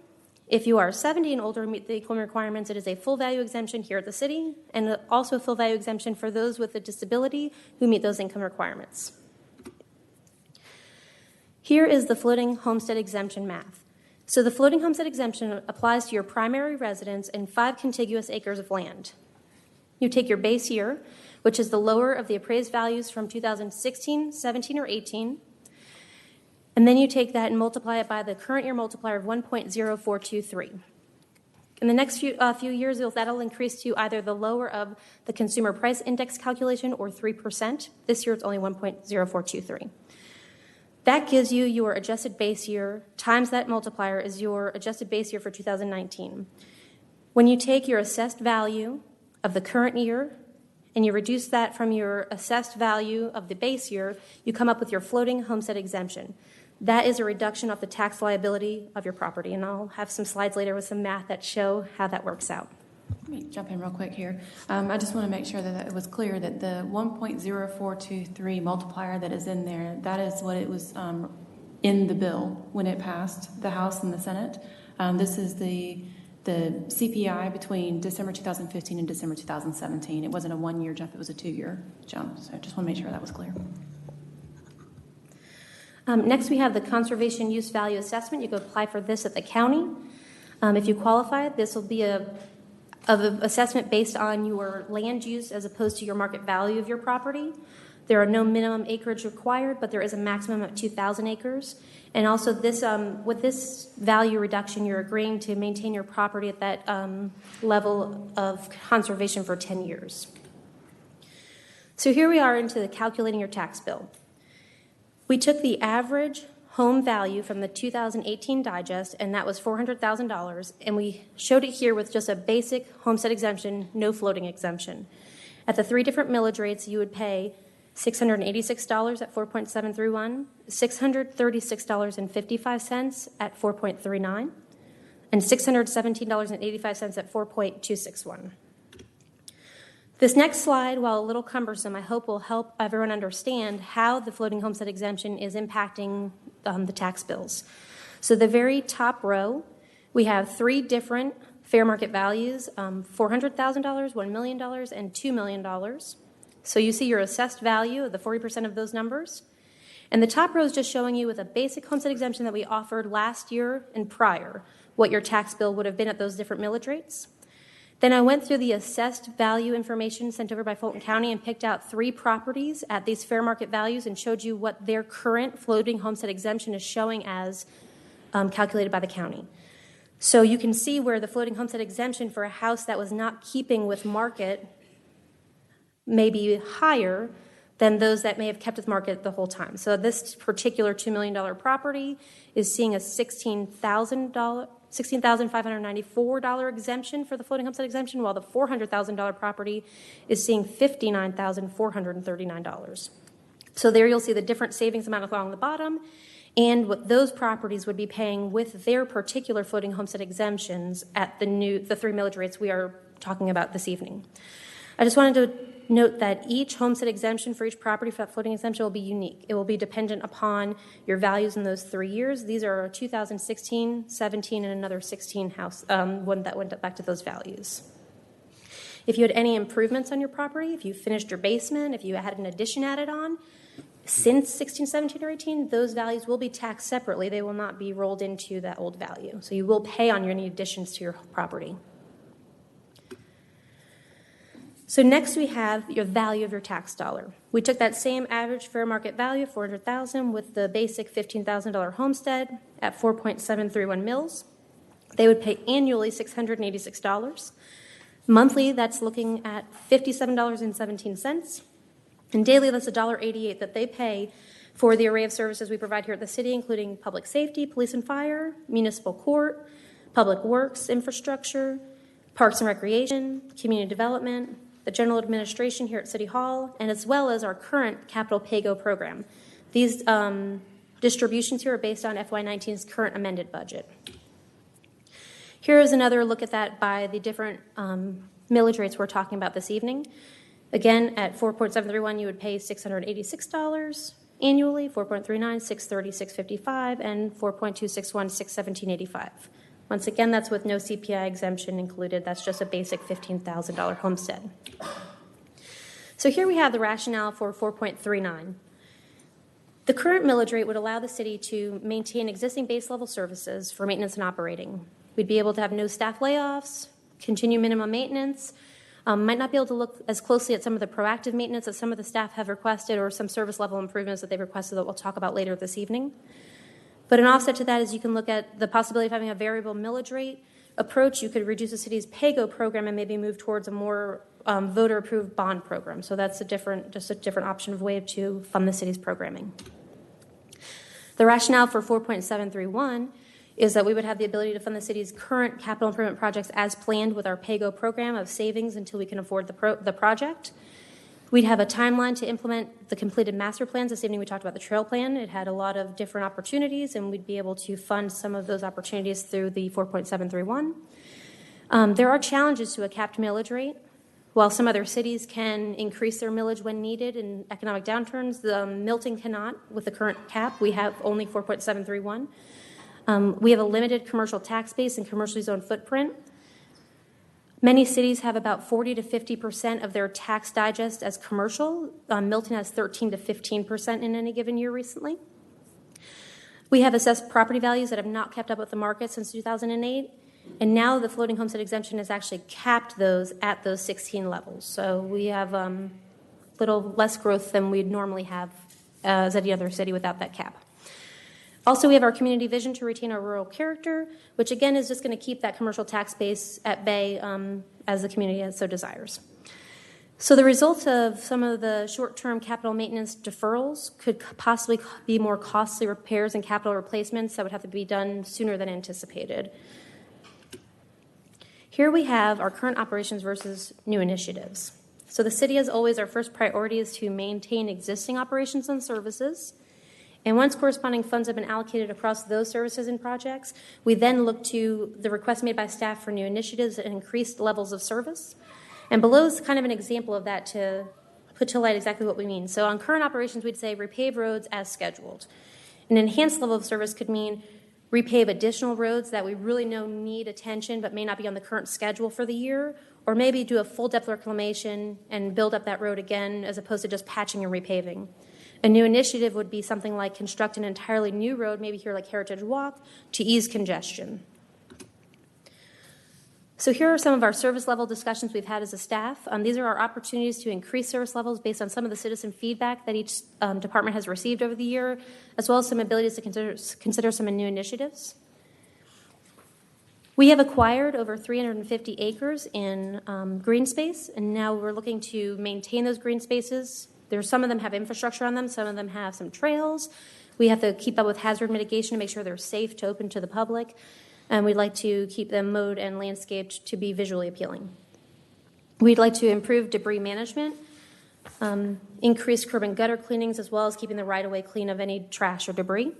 If you are 70 and older and meet the income requirements, it is a full value exemption here at the city, and also a full value exemption for those with a disability who meet those income requirements. Here is the floating homestead exemption math. So the floating homestead exemption applies to your primary residence and 5 contiguous acres of land. You take your base year, which is the lower of the appraised values from 2016, 17, or 18, and then you take that and multiply it by the current year multiplier of 1.0423. In the next few years, that'll increase to either the lower of the consumer price index calculation or 3%. This year, it's only 1.0423. That gives you your adjusted base year times that multiplier is your adjusted base year for 2019. When you take your assessed value of the current year and you reduce that from your assessed value of the base year, you come up with your floating homestead exemption. That is a reduction of the tax liability of your property, and I'll have some slides later with some math that show how that works out. Let me jump in real quick here. I just want to make sure that it was clear that the 1.0423 multiplier that is in there, that is what it was in the bill when it passed the House and the Senate. This is the CPI between December 2015 and December 2017. It wasn't a one-year jump, it was a two-year jump. So I just want to make sure that was clear. Next, we have the conservation use value assessment. You can apply for this at the county. If you qualify, this will be an assessment based on your land use as opposed to your market value of your property. There are no minimum acreage required, but there is a maximum of 2,000 acres. And also, this with this value reduction, you're agreeing to maintain your property at that level of conservation for 10 years. So here we are into the calculating your tax bill. We took the average home value from the 2018 digest, and that was $400,000, and we showed it here with just a basic homestead exemption, no floating exemption. At the three different millage rates, you would pay $686 at 4.731, $636.55 at 4.39, and $617.85 at 4.261. This next slide, while a little cumbersome, I hope will help everyone understand how the floating homestead exemption is impacting the tax bills. So the very top row, we have three different fair market values, $400,000, $1 million, and $2 million. So you see your assessed value of the 40% of those numbers. And the top row is just showing you with a basic homestead exemption that we offered last year and prior, what your tax bill would have been at those different millage rates. Then I went through the assessed value information sent over by Fulton County and picked out three properties at these fair market values and showed you what their current floating homestead exemption is showing as calculated by the county. So you can see where the floating homestead exemption for a house that was not keeping with market may be higher than those that may have kept with market the whole time. So this particular $2 million property is seeing a $16,594 exemption for the floating homestead exemption, while the $400,000 property is seeing $59,439. So there you'll see the different savings amount along the bottom and what those properties would be paying with their particular floating homestead exemptions at the three millage rates we are talking about this evening. I just wanted to note that each homestead exemption for each property for that floating exemption will be unique. It will be dependent upon your values in those 3 years. These are 2016, 17, and another 16 house, one that went back to those values. If you had any improvements on your property, if you finished your basement, if you had an addition added on, since 16, 17, or 18, those values will be taxed separately. They will not be rolled into that old value. So you will pay on any additions to your property. So next we have your value of your tax dollar. We took that same average fair market value, $400,000, with the basic $15,000 homestead at 4.731 mils. They would pay annually $686. Monthly, that's looking at $57.17. And daily, that's $1.88 that they pay for the array of services we provide here at the city, including public safety, police and fire, municipal court, public works, infrastructure, parks and recreation, community development, the general administration here at City Hall, and as well as our current capital pay-go program. These distributions here are based on FY19's current amended budget. Here is another look at that by the different millage rates we're talking about this evening. Again, at 4.731, you would pay $686 annually, 4.39, $630, $655, and 4.261, $617.85. Once again, that's with no CPI exemption included. That's just a basic $15,000 homestead. So here we have the rationale for 4.39. The current millage rate would allow the city to maintain existing base level services for maintenance and operating. We'd be able to have no staff layoffs, continue minimum maintenance, might not be able to look as closely at some of the proactive maintenance that some of the staff have requested or some service level improvements that they've requested that we'll talk about later this evening. But an offset to that is you can look at the possibility of having a variable millage rate approach. You could reduce the city's pay-go program and maybe move towards a more voter-approved bond program. So that's just a different option of way to fund the city's programming. The rationale for 4.731 is that we would have the ability to fund the city's current capital improvement projects as planned with our pay-go program of savings until we can afford the project. We'd have a timeline to implement the completed master plans. This evening we talked about the trail plan. It had a lot of different opportunities, and we'd be able to fund some of those opportunities through the 4.731. There are challenges to a capped millage rate. While some other cities can increase their millage when needed in economic downturns, Milton cannot with the current cap. We have only 4.731. We have a limited commercial tax base and commercially zoned footprint. Many cities have about 40 to 50% of their tax digest as commercial. Milton has 13 to 15% in any given year recently. We have assessed property values that have not kept up with the market since 2008, and now the floating homestead exemption has actually capped those at those 16 levels. So we have little less growth than we'd normally have as any other city without that cap. Also, we have our community vision to retain our rural character, which again is just going to keep that commercial tax base at bay as the community so desires. So the results of some of the short-term capital maintenance deferrals could possibly be more costly repairs and capital replacements that would have to be done sooner than anticipated. Here we have our current operations versus new initiatives. So the city, as always, our first priority is to maintain existing operations and services. And once corresponding funds have been allocated across those services and projects, we then look to the request made by staff for new initiatives and increased levels of service. And below is kind of an example of that to put to light exactly what we mean. So on current operations, we'd say repave roads as scheduled. An enhanced level of service could mean repave additional roads that we really know need attention but may not be on the current schedule for the year, or maybe do a full depth reclamation and build up that road again as opposed to just patching and repaving. A new initiative would be something like construct an entirely new road, maybe here like Heritage Walk, to ease congestion. So here are some of our service level discussions we've had as a staff. These are our opportunities to increase service levels based on some of the citizen feedback that each department has received over the year, as well as some abilities to consider some new initiatives. We have acquired over 350 acres in green space, and now we're looking to maintain those green spaces. Some of them have infrastructure on them, some of them have some trails. We have to keep up with hazard mitigation to make sure they're safe to open to the public. And we'd like to keep them mowed and landscaped to be visually appealing. We'd like to improve debris management, increase curb and gutter cleanings, as well as keeping the right-of-way clean of any trash or debris.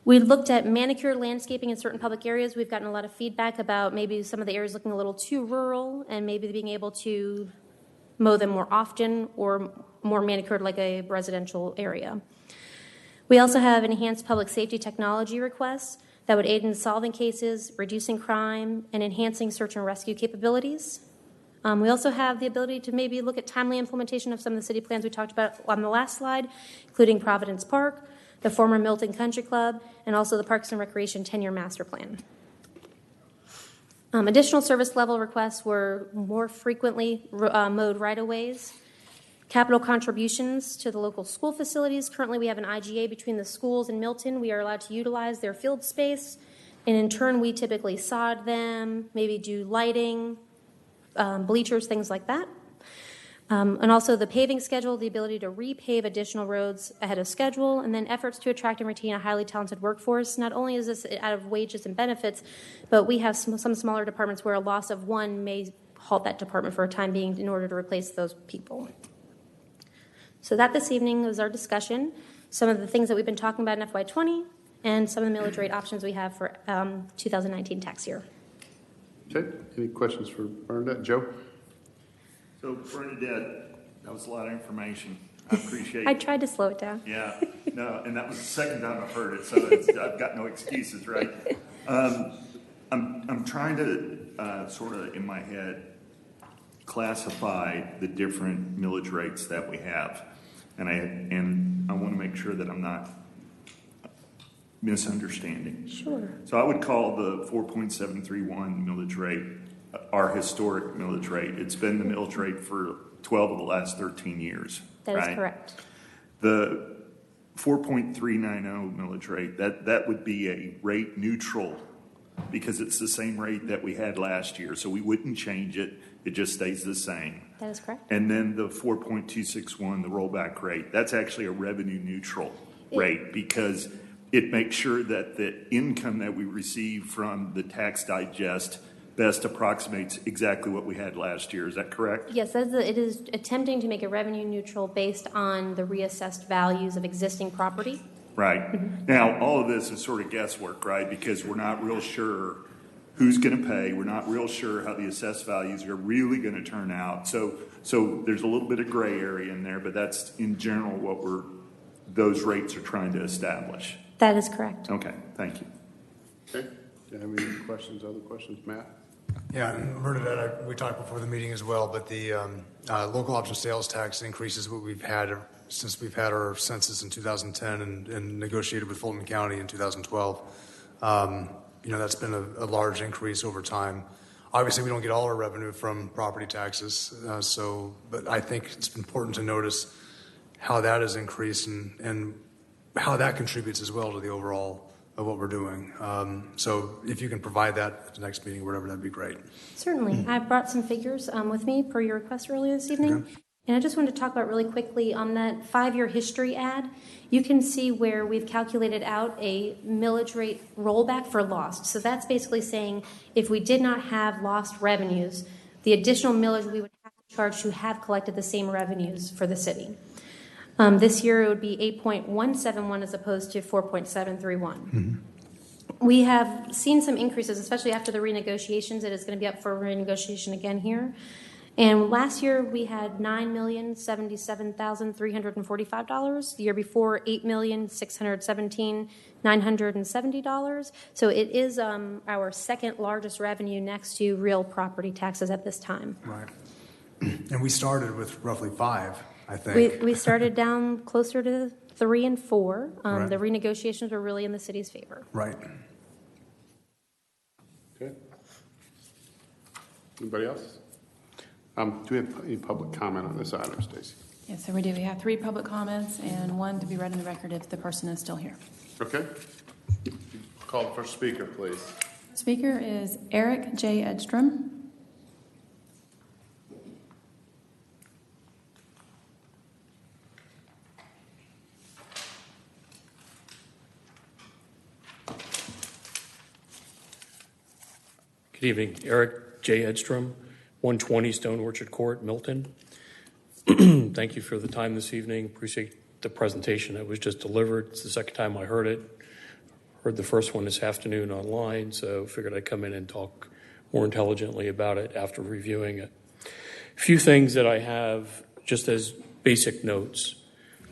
We looked at manicured landscaping in certain public areas. We've gotten a lot of feedback about maybe some of the areas looking a little too rural and maybe being able to mow them more often or more manicured like a residential area. We also have enhanced public safety technology requests that would aid in solving cases, reducing crime, and enhancing search and rescue capabilities. We also have the ability to maybe look at timely implementation of some of the city plans we talked about on the last slide, including Providence Park, the former Milton Country Club, and also the Parks and Recreation 10-year master plan. Additional service level requests were more frequently mowed right-of-ways, capital contributions to the local school facilities. Currently, we have an IGA between the schools and Milton. We are allowed to utilize their field space, and in turn, we typically sod them, maybe do lighting, bleachers, things like that. And also the paving schedule, the ability to repave additional roads ahead of schedule, and then efforts to attract and retain a highly talented workforce. Not only is this out of wages and benefits, but we have some smaller departments where a loss of one may halt that department for a time being in order to replace those people. So that this evening was our discussion, some of the things that we've been talking about in FY20, and some of the millage rate options we have for 2019 tax year. Okay, any questions for Bernadette? Joe? So Bernadette, that was a lot of information. I appreciate it. I tried to slow it down. Yeah, no, and that was the second time I've heard it, so I've got no excuses, right? I'm trying to sort of in my head classify the different millage rates that we have, and I want to make sure that I'm not misunderstanding. Sure. So I would call the 4.731 millage rate our historic millage rate. It's been the millage rate for 12 of the last 13 years. That right? is correct. The 4.390 millage rate, that would be a rate neutral because it's the same rate that we had last year. So we wouldn't change it. It just stays the same. That is correct. And then the 4.261, the rollback rate, that's actually a revenue neutral rate because it makes sure that the income that we receive from the tax digest best approximates exactly what we had last year. Is that correct? Yes, it is attempting to make it revenue neutral based on the reassessed values of existing property. Right. Now, all of this is sort of guesswork, right? Because we're not real sure who's going to pay. We're not real sure how the assessed values are really going to turn out. So there's a little bit of gray area in there, but that's in general what those rates are trying to establish. That is correct. Okay, thank you. Okay. Do you have any questions, other questions, Matt? Yeah, and heard of that. We talked before the meeting as well, but the local option sales tax increases what we've had since we've had our census in 2010 and negotiated with Fulton County in 2012. That's been a large increase over time. Obviously, we don't get all our revenue from property taxes, but I think it's important to notice how that has increased and how that contributes as well to the overall of what we're doing. So if you can provide that at the next meeting or whatever, that'd be great. Certainly. I brought some figures with me per your request earlier this evening. Okay. And I just wanted to talk about really quickly on that 5-year history ad. You can see where we've calculated out a millage rate rollback for lost. So that's basically saying if we did not have lost revenues, the additional millage we would have to charge to have collected the same revenues for the city. This year it would be 8.171 as opposed to 4.731. We have seen some increases, especially after the renegotiations. It is going to be up for renegotiation again here. And last year we had $9,077,345. The year before, $8,617,970. So it is our second largest revenue next to real property taxes at this time. Right. And we started with roughly 5, I think. We started down closer to 3 and 4. Right. The renegotiations were really in the city's favor. Right. Okay. Anybody else? Do we have any public comment on this item, Stacy? Yes, sir, we do. We have 3 public comments and 1 to be read in the record if the person is still here. Okay. Call the first speaker, please. Speaker is Eric J. Edstrom. Good evening. Eric J. Edstrom, 120 Stone Orchard Court, Milton. Thank you for the time this evening. Appreciate the presentation that was just delivered. It's the second time I heard it. Heard the first one this afternoon online, so figured I'd come in and talk more intelligently about it after reviewing it. A few things that I have just as basic notes.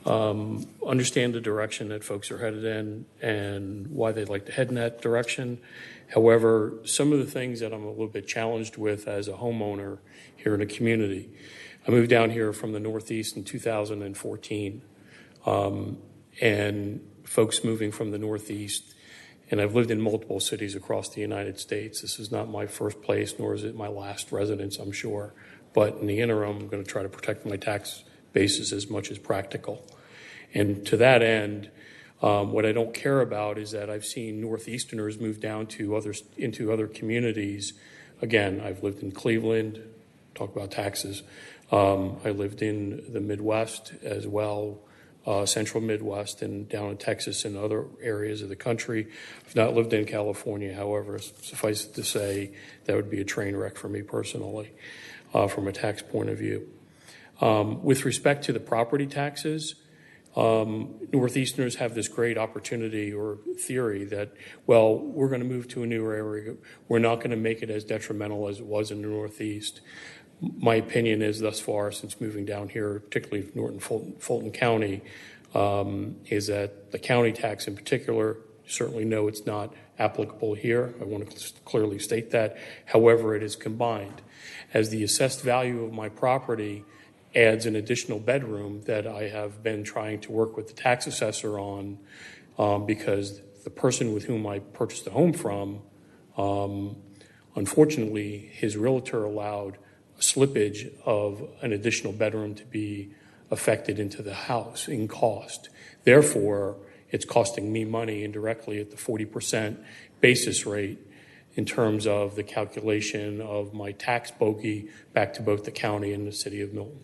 Understand the direction that folks are headed in and why they'd like to head in that direction. However, some of the things that I'm a little bit challenged with as a homeowner here in the community. I moved down here from the Northeast in 2014, and folks moving from the Northeast, and I've lived in multiple cities across the United States. This is not my first place, nor is it my last residence, I'm sure. But in the interim, I'm going to try to protect my tax basis as much as practical. And to that end, what I don't care about is that I've seen Northeasterners move down into other communities. Again, I've lived in Cleveland, talk about taxes. I lived in the Midwest as well, central Midwest, and down in Texas and other areas of the country. I've not lived in California, however, suffice it to say that would be a train wreck for me personally from a tax point of view. With respect to the property taxes, Northeasterners have this great opportunity or theory that, well, we're going to move to a new area. We're not going to make it as detrimental as it was in the Northeast. My opinion is thus far, since moving down here, particularly Fulton County, is that the county tax in particular, certainly know it's not applicable here. I want to clearly state that. However, it is combined. As the assessed value of my property adds an additional bedroom that I have been trying to work with the tax assessor on because the person with whom I purchased the home from, unfortunately, his realtor allowed a slippage of an additional bedroom to be affected into the house in cost. Therefore, it's costing me money indirectly at the 40% basis rate in terms of the calculation of my tax bogey back to both the county and the city of Milton.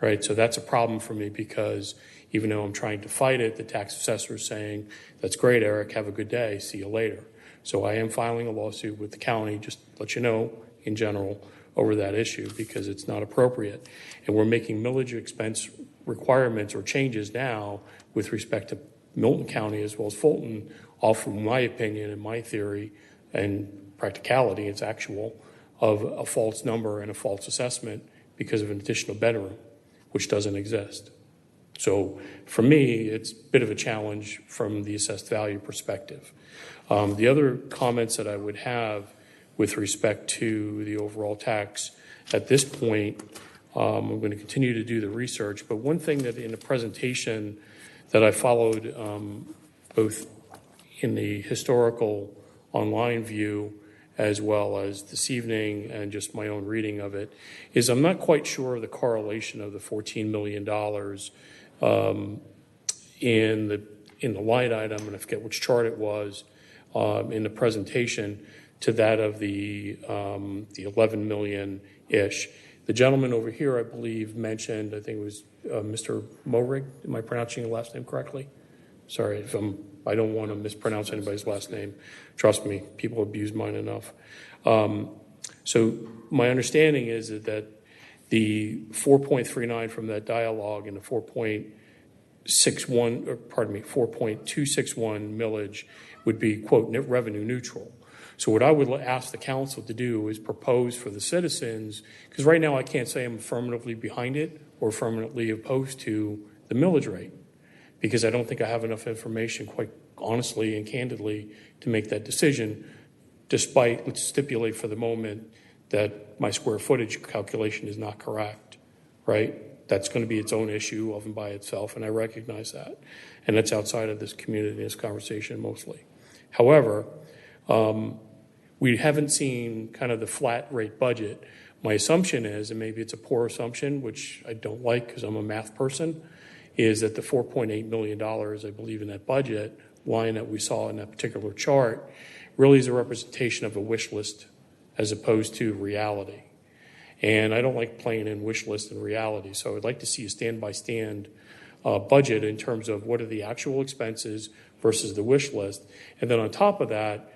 Right, so that's a problem for me because even though I'm trying to fight it, the tax assessor is saying, that's great, Eric, have a good day, see you later. So I am filing a lawsuit with the county, just to let you know, in general, over that issue because it's not appropriate. And we're making millage expense requirements or changes now with respect to Milton County as well as Fulton, all from my opinion and my theory and practicality, it's actual, of a false number and a false assessment because of an additional bedroom, which doesn't exist. So for me, it's a bit of a challenge from the assessed value perspective. The other comments that I would have with respect to the overall tax at this point, I'm going to continue to do the research, but one thing that in the presentation that I followed both in the historical online view as well as this evening and just my own reading of it is I'm not quite sure of the correlation of the $14 million in the line item, and I forget which chart it was in the presentation, to that of the 11 million-ish. The gentleman over here, I believe, mentioned, I think it was Mr. Morig. Am I pronouncing your last name correctly? Sorry if I don't want to mispronounce anybody's last name. Trust me, people abuse mine enough. So my understanding is that the 4.39 from that dialogue and the 4.261 millage would be, quote, revenue neutral. So what I would ask the council to do is propose for the citizens, because right now I can't say I'm affirmatively behind it or affirmatively opposed to the millage rate, because I don't think I have enough information, quite honestly and candidly, to make that decision, despite, let's stipulate for the moment, that my square footage calculation is not correct, right? That's going to be its own issue of and by itself, and I recognize that. And that's outside of this community, this conversation mostly. However, we haven't seen kind of the flat rate budget. My assumption is, and maybe it's a poor assumption, which I don't like because I'm a math person, is that the $4.8 million, I believe, in that budget line that we saw in that particular chart really is a representation of a wish list as opposed to reality. And I don't like playing in wish list and reality, so I'd like to see a stand-by-stand budget in terms of what are the actual expenses versus the wish list. And then on top of that,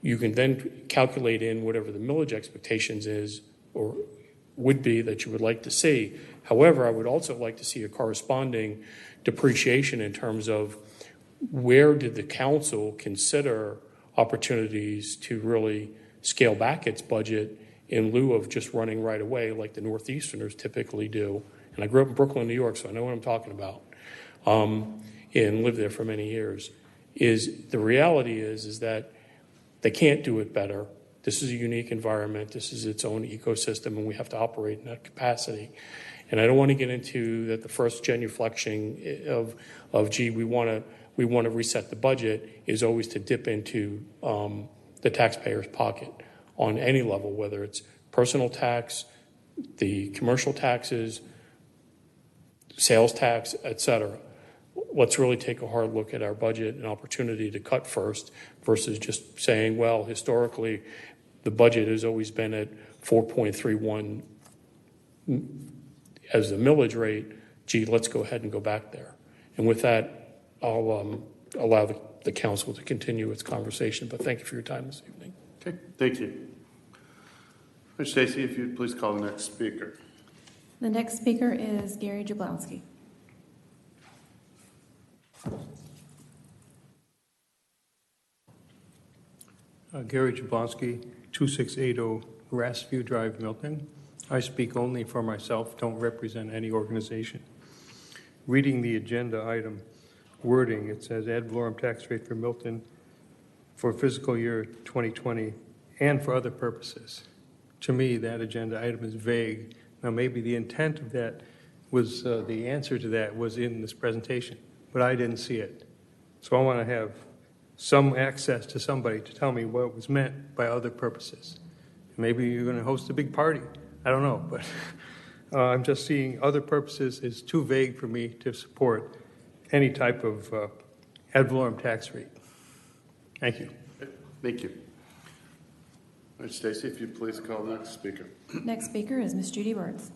you can then calculate in whatever the millage expectations is or would be that you would like to see. However, I would also like to see a corresponding depreciation in terms of where did the council consider opportunities to really scale back its budget in lieu of just running right away like the Northeasterners typically do. And I grew up in Brooklyn, New York, so I know what I'm talking about, and lived there for many years. The reality is that they can't do it better. This is a unique environment. This is its own ecosystem, and we have to operate in that capacity. And I don't want to get into that the first genuflection of gee, we want to reset the budget is always to dip into the taxpayer's pocket on any level, whether it's personal tax, the commercial taxes, sales tax, et cetera. Let's really take a hard look at our budget and opportunity to cut first versus just saying, well, historically, the budget has always been at 4.31 as the millage rate. Gee, let's go ahead and go back there. And with that, I'll allow the council to continue its conversation. But thank you for your time this evening. Okay, thank you. Ms. Stacy, if you'd please call the next speaker. The next speaker is Gary Jablonski. Gary Jablonski, 2680 Grassview Drive, Milton. I speak only for myself, don't represent any organization. Reading the agenda item wording, it says ad valorem tax rate for Milton for fiscal year 2020 and for other purposes. To me, that agenda item is vague. Now, maybe the intent of that was, the answer to that was in this presentation, but I didn't see it. So I want to have some access to somebody to tell me what was meant by other purposes. Maybe you're going to host a big party. I don't know, but I'm just seeing other purposes is too vague for me to support any type of ad valorem tax rate. Thank you. Thank you. Ms. Stacy, if you'd please call the next speaker. Next speaker is Ms. Judy Birds.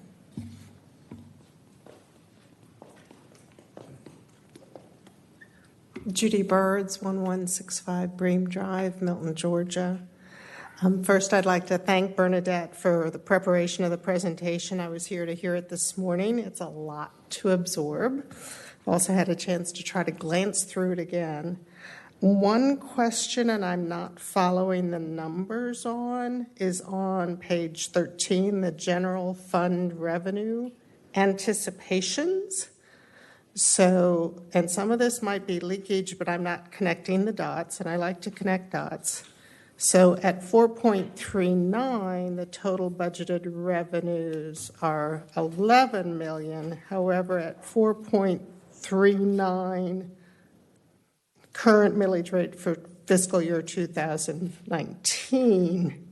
Judy Birds, 1165 Bream Drive, Milton, Georgia. First, I'd like to thank Bernadette for the preparation of the presentation. I was here to hear it this morning. It's a lot to absorb. I've also had a chance to try to glance through it again. One question, and I'm not following the numbers on, is on page 13, the general fund revenue anticipations. So, and some of this might be leakage, but I'm not connecting the dots, and I like to connect dots. So at 4.39, the total budgeted revenues are 11 million. However, at 4.39 current millage rate for fiscal year 2019,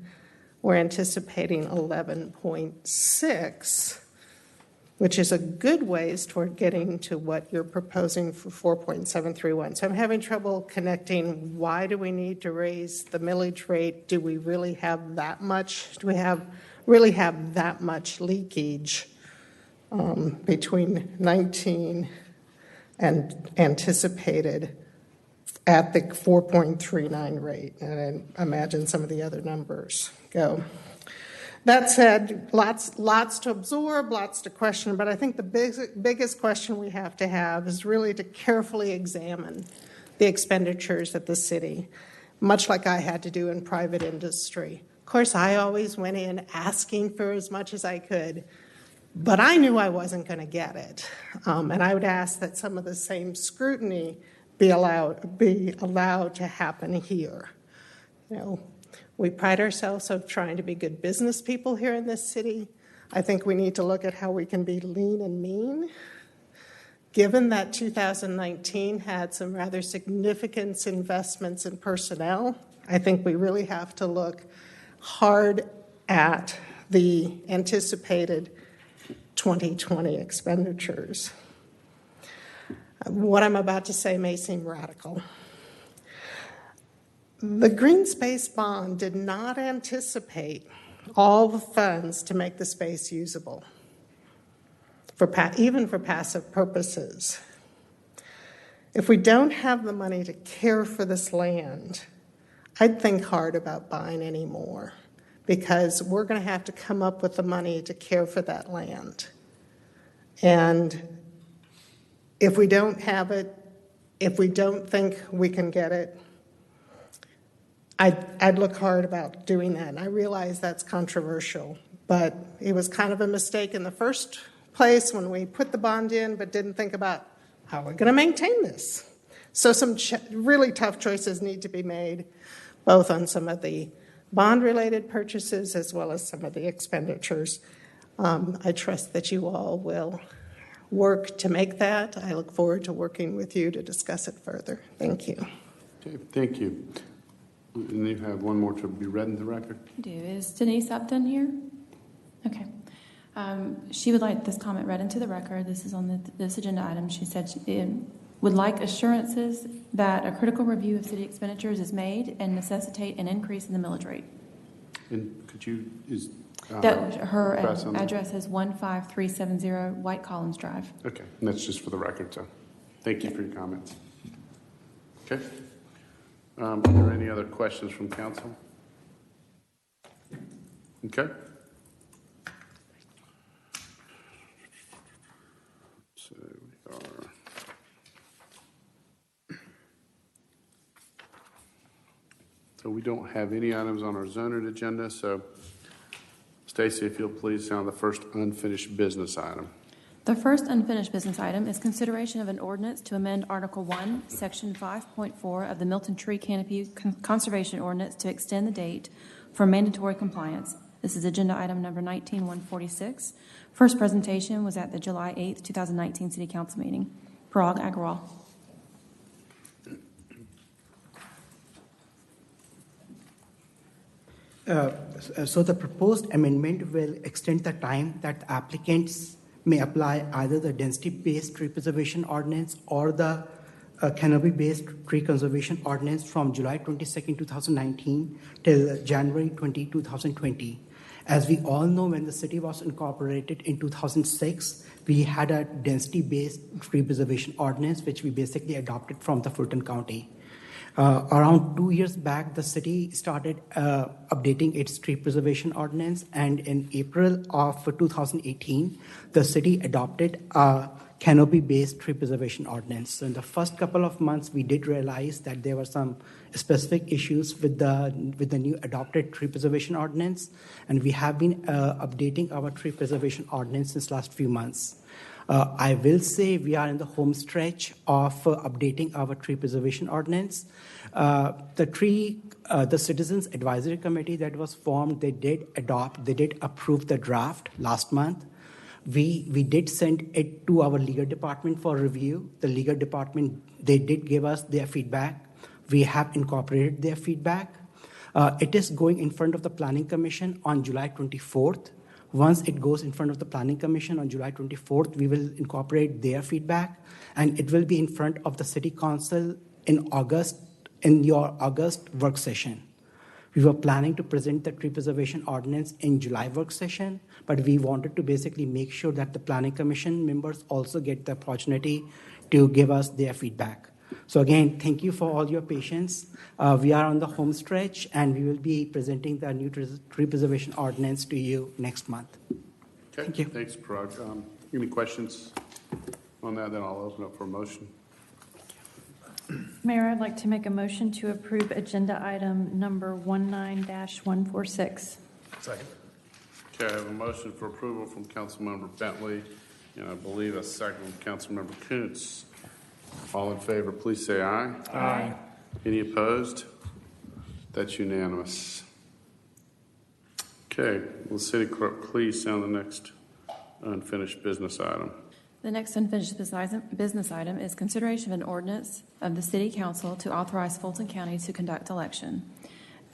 we're anticipating 11.6, which is a good ways toward getting to what you're proposing for 4.731. So I'm having trouble connecting why do we need to raise the millage rate? Do we really have that much? Do we really have that much leakage between 19 and anticipated at the 4.39 rate? And I imagine some of the other numbers go. That said, lots to absorb, lots to question, but I think the biggest question we have to have is really to carefully examine the expenditures of the city, much like I had to do in private industry. Of course, I always went in asking for as much as I could, but I knew I wasn't going to get it. And I would ask that some of the same scrutiny be allowed to happen here. You know, we pride ourselves on trying to be good business people here in this city. I think we need to look at how we can be lean and mean. Given that 2019 had some rather significant investments in personnel, I think we really have to look hard at the anticipated 2020 expenditures. What I'm about to say may seem radical. The Green Space Bond did not anticipate all the funds to make the space usable, even for passive purposes. If we don't have the money to care for this land, I'd think hard about buying any more, because we're going to have to come up with the money to care for that land. And if we don't have it, if we don't think we can get it, I'd look hard about doing that. And I realize that's controversial, but it was kind of a mistake in the first place when we put the bond in, but didn't think about how we're going to maintain this. So some really tough choices need to be made, both on some of the bond-related purchases as well as some of the expenditures. I trust that you all will work to make that. I look forward to working with you to discuss it further. Thank you. Okay, thank you. And you have one more to be read in the record. I do. Is Denise Upton here? Okay. She would like this comment read into the record. This is on this agenda item. She said she would like assurances that a critical review of city expenditures is made and necessitate an increase in the millage rate. And could you, her address is 15370 White Collins Drive. Okay, and that's just for the record, so thank you for your comments. Okay. Are there any other questions from council? Okay. So we are. So we don't have any items on our zoning agenda. So, Stacy, if you'll please sound the first unfinished business item. The first unfinished business item is consideration of an ordinance to amend Article 1, Section 5.4 of the Milton Tree Canopy Conservation Ordinance to extend the date for mandatory compliance. This is agenda item number 19146. First presentation was at the July 8th, 2019 City Council meeting. Parag Agrawal. So the proposed amendment will extend the time that applicants may apply either the density-based tree preservation ordinance or the canopy-based tree conservation ordinance from July 22nd, 2019 till January 20, 2020. As we all know, when the city was incorporated in 2006, we had a density-based tree preservation ordinance, which we basically adopted from the Fulton County. Around 2 years back, the city started updating its tree preservation ordinance, and in April of 2018, the city adopted a canopy-based tree preservation ordinance. So in the first couple of months, we did realize that there were some specific issues with the new adopted tree preservation ordinance, and we have been updating our tree preservation ordinance since last few months. I will say we are in the home stretch of updating our tree preservation ordinance. The Citizens Advisory Committee that was formed, they did approve the draft last month. We did send it to our legal department for review. The legal department, they did give us their feedback. We have incorporated their feedback. It is going in front of the Planning Commission on July 24th. Once it goes in front of the Planning Commission on July 24th, we will incorporate their feedback, and it will be in front of the City Council in August, in your August work session. We were planning to present the tree preservation ordinance in July work session, but we wanted to basically make sure that the Planning Commission members also get the opportunity to give us their feedback. So again, thank you for all your patience. We are on the home stretch, and we will be presenting the new tree preservation ordinance to you next month. Okay. Thank you. Thanks, Parag. Any questions on that? Then I'll open up for a motion. Mayor, I'd like to make a motion to approve agenda item number 19-146. Second. Okay, I have a motion for approval from Councilmember Bentley, and I believe a second from Councilmember Kuntz. All in favor, please say aye. Aye. Any opposed? That's unanimous. Okay, will the city clerk please sound the next unfinished business item? The next unfinished business item is consideration of an ordinance of the City Council to authorize Fulton County to conduct election.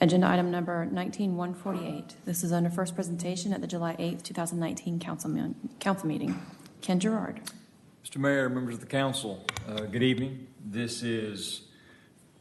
Agenda item number 19-148. This is under first presentation at the July 8th, 2019 council meeting. Ken Gerard. Mr. Mayor, members of the council, good evening. This is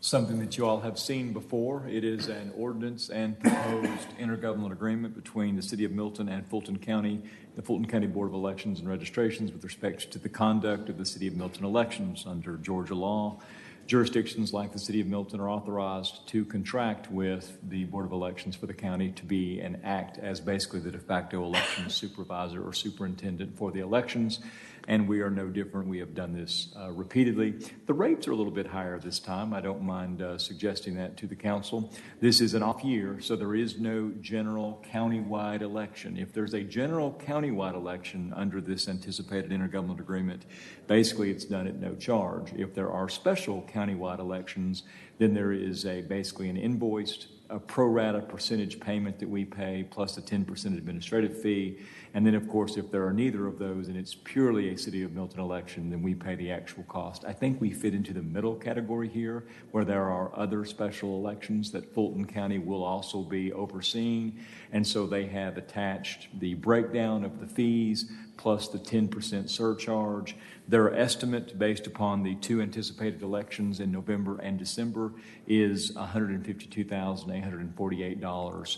something that you all have seen before. It is an ordinance and proposed intergovernmental agreement between the City of Milton and Fulton County, the Fulton County Board of Elections and Registrations with respect to the conduct of the City of Milton elections. Under Georgia law, jurisdictions like the City of Milton are authorized to contract with the Board of Elections for the county to be and act as basically the de facto elections supervisor or superintendent for the elections, and we are no different. We have done this repeatedly. The rates are a little bit higher this time. I don't mind suggesting that to the council. This is an off year, so there is no general countywide election. If there's a general countywide election under this anticipated intergovernmental agreement, basically it's done at no charge. If there are special countywide elections, then there is basically an invoiced a pro rata percentage payment that we pay plus a 10% administrative fee. And then, of course, if there are neither of those and it's purely a City of Milton election, then we pay the actual cost. I think we fit into the middle category here, where there are other special elections that Fulton County will also be overseeing. And so they have attached the breakdown of the fees plus the 10% surcharge. Their estimate, based upon the two anticipated elections in November and December, is $152,848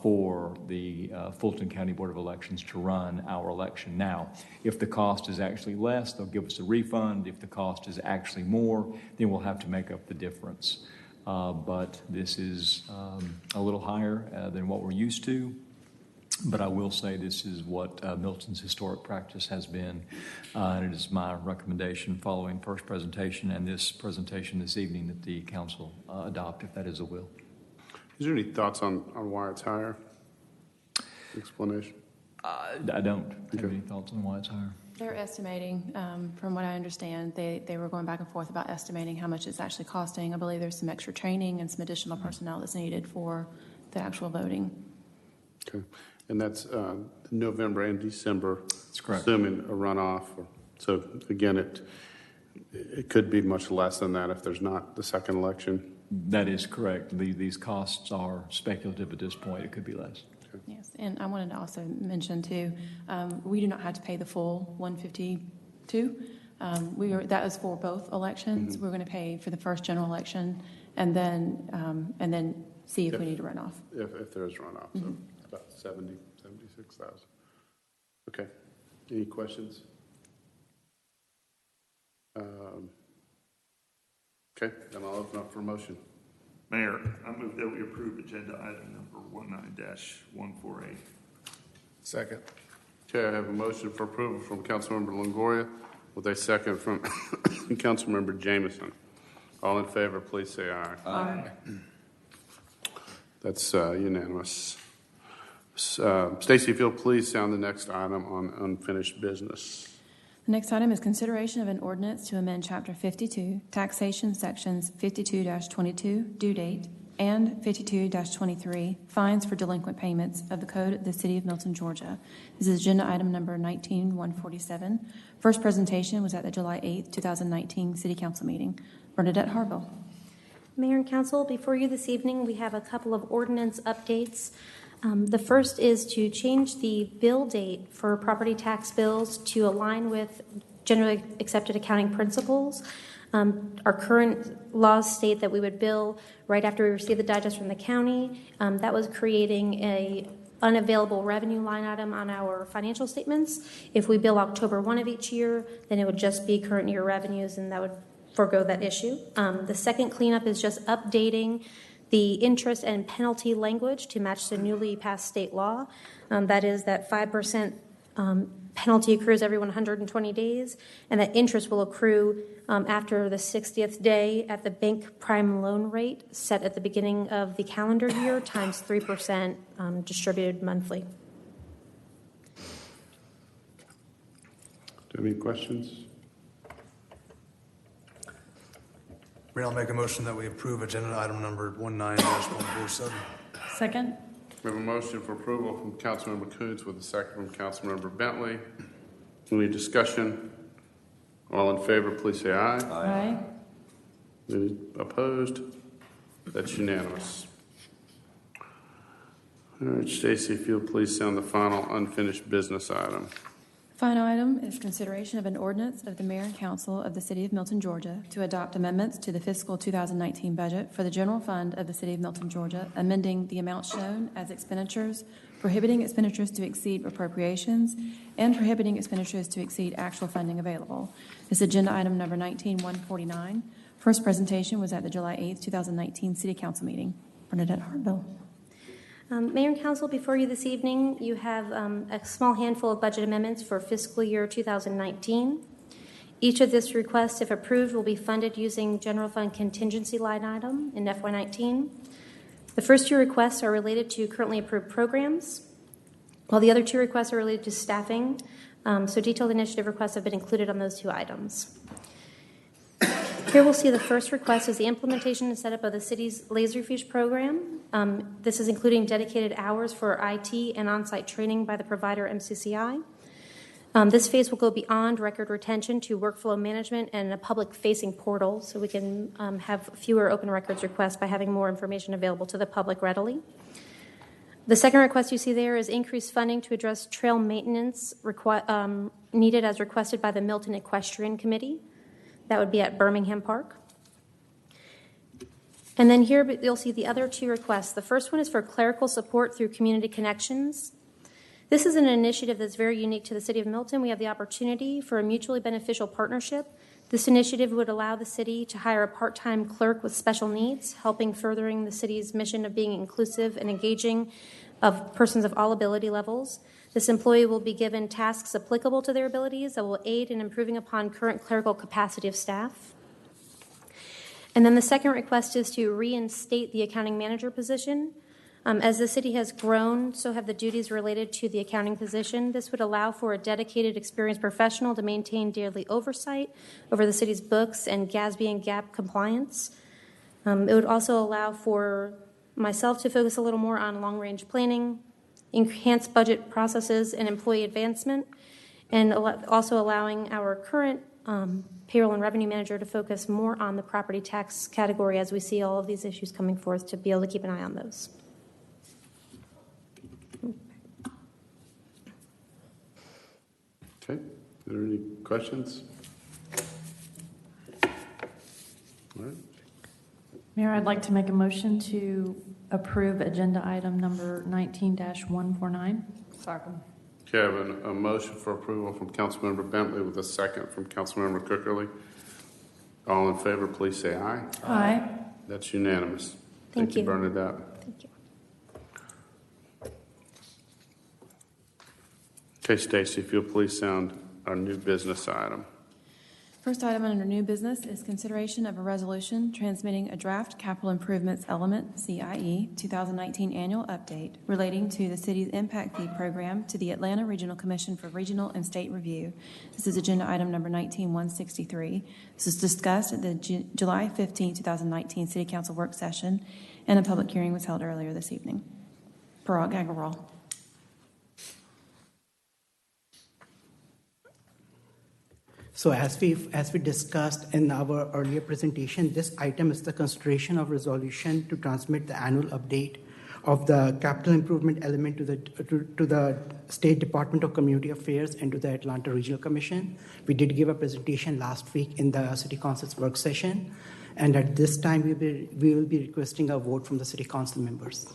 for the Fulton County Board of Elections to run our election. Now, if the cost is actually less, they'll give us a refund. If the cost is actually more, then we'll have to make up the difference. But this is a little higher than what we're used to. But I will say this is what Milton's historic practice has been, and it is my recommendation following first presentation and this presentation this evening that the council adopt, if that is a will. Is there any thoughts on why it's higher? Explanation? I don't have any thoughts on why it's higher. They're estimating, from what I understand, they were going back and forth about estimating how much it's actually costing. I believe there's some extra training and some additional personnel that's needed for the actual voting. Okay. And that's November and December. That's correct. Assuming a runoff. So again, it could be much less than that if there's not the second election. That is correct. These costs are speculative at this point. It could be less. Okay. Yes, and I wanted to also mention too, we do not have to pay the full $152. That is for both elections. We're going to pay for the first general election, and then see if we need to run off. If there's runoff, so about 70. $26,000. Okay. Any questions? Okay, then I'll open up for a motion. Mayor, I move that we approve agenda item number 19-148. Second. Okay, I have a motion for approval from Councilmember Longoria with a second from Councilmember Jameson. All in favor, please say aye. Aye. That's unanimous. Stacy, if you'll please sound the next item on unfinished business. The next item is consideration of an ordinance to amend Chapter 52, Taxation Sections 52-22, due date, and 52-23, fines for delinquent payments of the Code of the City of Milton, Georgia. This is agenda item number 19-147. First presentation was at the July 8th, 2019 City Council meeting. Bernadette Harville. Mayor and Council, before you this evening, we have a couple of ordinance updates. The first is to change the bill date for property tax bills to align with generally accepted accounting principles. Our current laws state that we would bill right after we receive the digest from the county. That was creating a unavailable revenue line item on our financial statements. If we bill October 1 of each year, then it would just be current year revenues, and that would forego that issue. The second cleanup is just updating the interest and penalty language to match the newly passed state law. That is that 5% penalty accrues every 120 days, and that interest will accrue after the 60th day at the bank prime loan rate set at the beginning of the calendar year times 3% distributed monthly. Do you have any questions? Mayor, I'll make a motion that we approve agenda item number 19-147. Second? We have a motion for approval from Councilmember Coons with a second from Councilmember Bentley. Any discussion? All in favor, please say aye. Aye. Any opposed? That's unanimous. All right, Stacy, if you'll please sound the final unfinished business item. Final item is consideration of an ordinance of the Mayor and Council of the City of Milton, Georgia, to adopt amendments to the fiscal 2019 budget for the general fund of the City of Milton, Georgia, amending the amounts shown as expenditures, prohibiting expenditures to exceed appropriations, and prohibiting expenditures to exceed actual funding available. This is agenda item number 19-149. First presentation was at the July 8th, 2019 City Council meeting. Bernadette Harville. Mayor and Council, before you this evening, you have a small handful of budget amendments for fiscal year 2019. Each of this request, if approved, will be funded using general fund contingency line item in FY19. The first two requests are related to currently approved programs, while the other two requests are related to staffing. So detailed initiative requests have been included on those two items. Here we'll see the first request is the implementation and setup of the city's Laserfish program. This is including dedicated hours for IT and on-site training by the provider MCCI. This phase will go beyond record retention to workflow management and a public-facing portal, so we can have fewer open records requests by having more information available to the public readily. The second request you see there is increased funding to address trail maintenance needed as requested by the Milton Equestrian Committee. That would be at Birmingham Park. And then here you'll see the other two requests. The first one is for clerical support through Community Connections. This is an initiative that's very unique to the City of Milton. We have the opportunity for a mutually beneficial partnership. This initiative would allow the city to hire a part-time clerk with special needs, helping furthering the city's mission of being inclusive and engaging of persons of all ability levels. This employee will be given tasks applicable to their abilities that will aid in improving upon current clerical capacity of staff. And then the second request is to reinstate the accounting manager position. As the city has grown, so have the duties related to the accounting position. This would allow for a dedicated, experienced professional to maintain daily oversight over the city's books and GASB and GAAP compliance. It would also allow for myself to focus a little more on long-range planning, enhanced budget processes, and employee advancement, and also allowing our current payroll and revenue manager to focus more on the property tax category as we see all of these issues coming forth to be able to keep an eye on those. Okay, are there any questions? All right. Mayor, I'd like to make a motion to approve agenda item number 19-149. Second. Okay, I have a motion for approval from Councilmember Bentley with a second from Councilmember Cookerly. All in favor, please say aye. Aye. That's unanimous. Thank you. Bernadette. Thank you. Okay, Stacy, if you'll please sound our new business item. First item under new business is consideration of a resolution transmitting a draft capital improvements element, CIE, 2019 annual update relating to the city's impact fee program to the Atlanta Regional Commission for Regional and State Review. This is agenda item number 19163. This is discussed at the July 15, 2019 City Council work session, and a public hearing was held earlier this evening. Parag Agrawal. So as we discussed in our earlier presentation, this item is the consideration of resolution to transmit the annual update of the capital improvement element to the State Department of Community Affairs and to the Atlanta Regional Commission. We did give a presentation last week in the City Council's work session, and at this time we will be requesting a vote from the City Council members.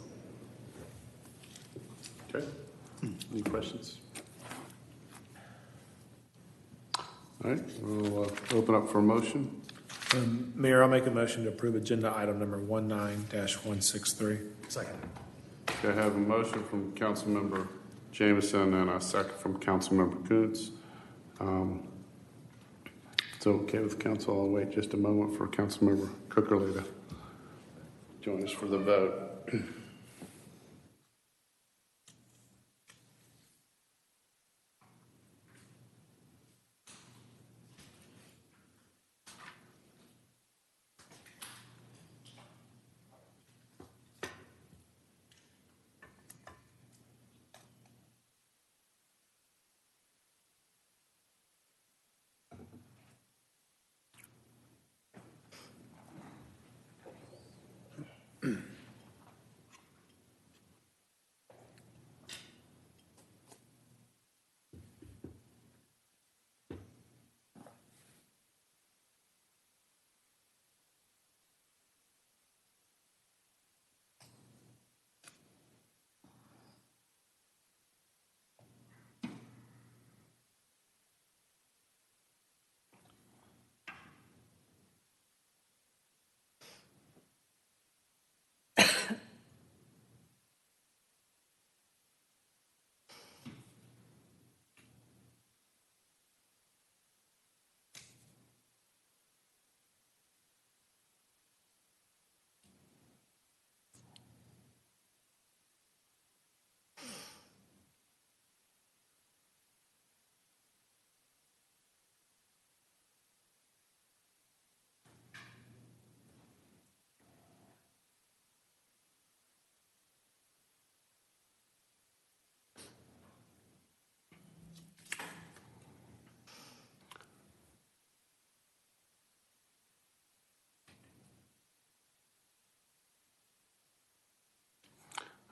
Okay. Any questions? All right, we'll open up for a motion. Mayor, I'll make a motion to approve agenda item number 19-163. Second. Okay, I have a motion from Councilmember Jameson and a second from Councilmember Kuntz. It's okay with council. I'll wait just a moment for Councilmember Cookerly to join us for the vote.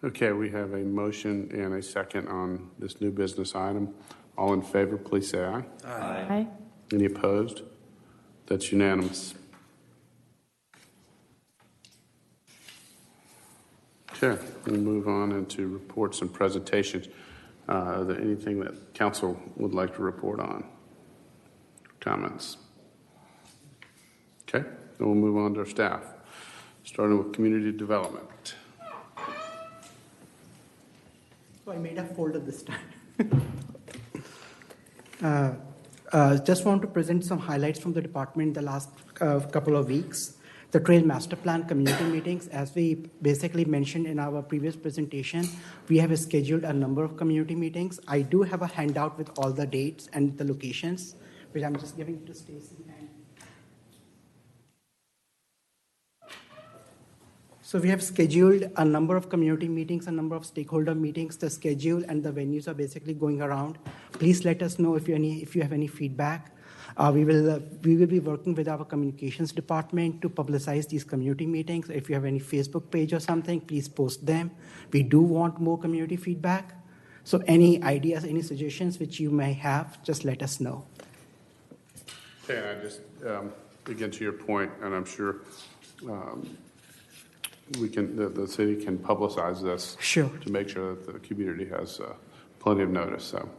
Okay, we have a motion and a second on this new business item. All in favor, please say aye. Aye. Any opposed? That's unanimous. Okay, we'll move on into reports and presentations. Are there anything that council would like to report on? Comments? Okay, then we'll move on to our staff, starting with community development. So I made a folder this time. Just want to present some highlights from the department the last couple of weeks. The Trail Master Plan community meetings, as we basically mentioned in our previous presentation, we have scheduled a number of community meetings. I do have a handout with all the dates and the locations, which I'm just giving to Stacy. So we have scheduled a number of community meetings, a number of stakeholder meetings. The schedule and the venues are basically going around. Please let us know if you have any feedback. We will be working with our communications department to publicize these community meetings. If you have any Facebook page or something, please post them. We do want more community feedback. So any ideas, any suggestions which you may have, just let us know. Okay, and I just, again, to your point, and I'm sure we can, the city can publicize this. Sure. To make sure that the community has plenty of notice, so.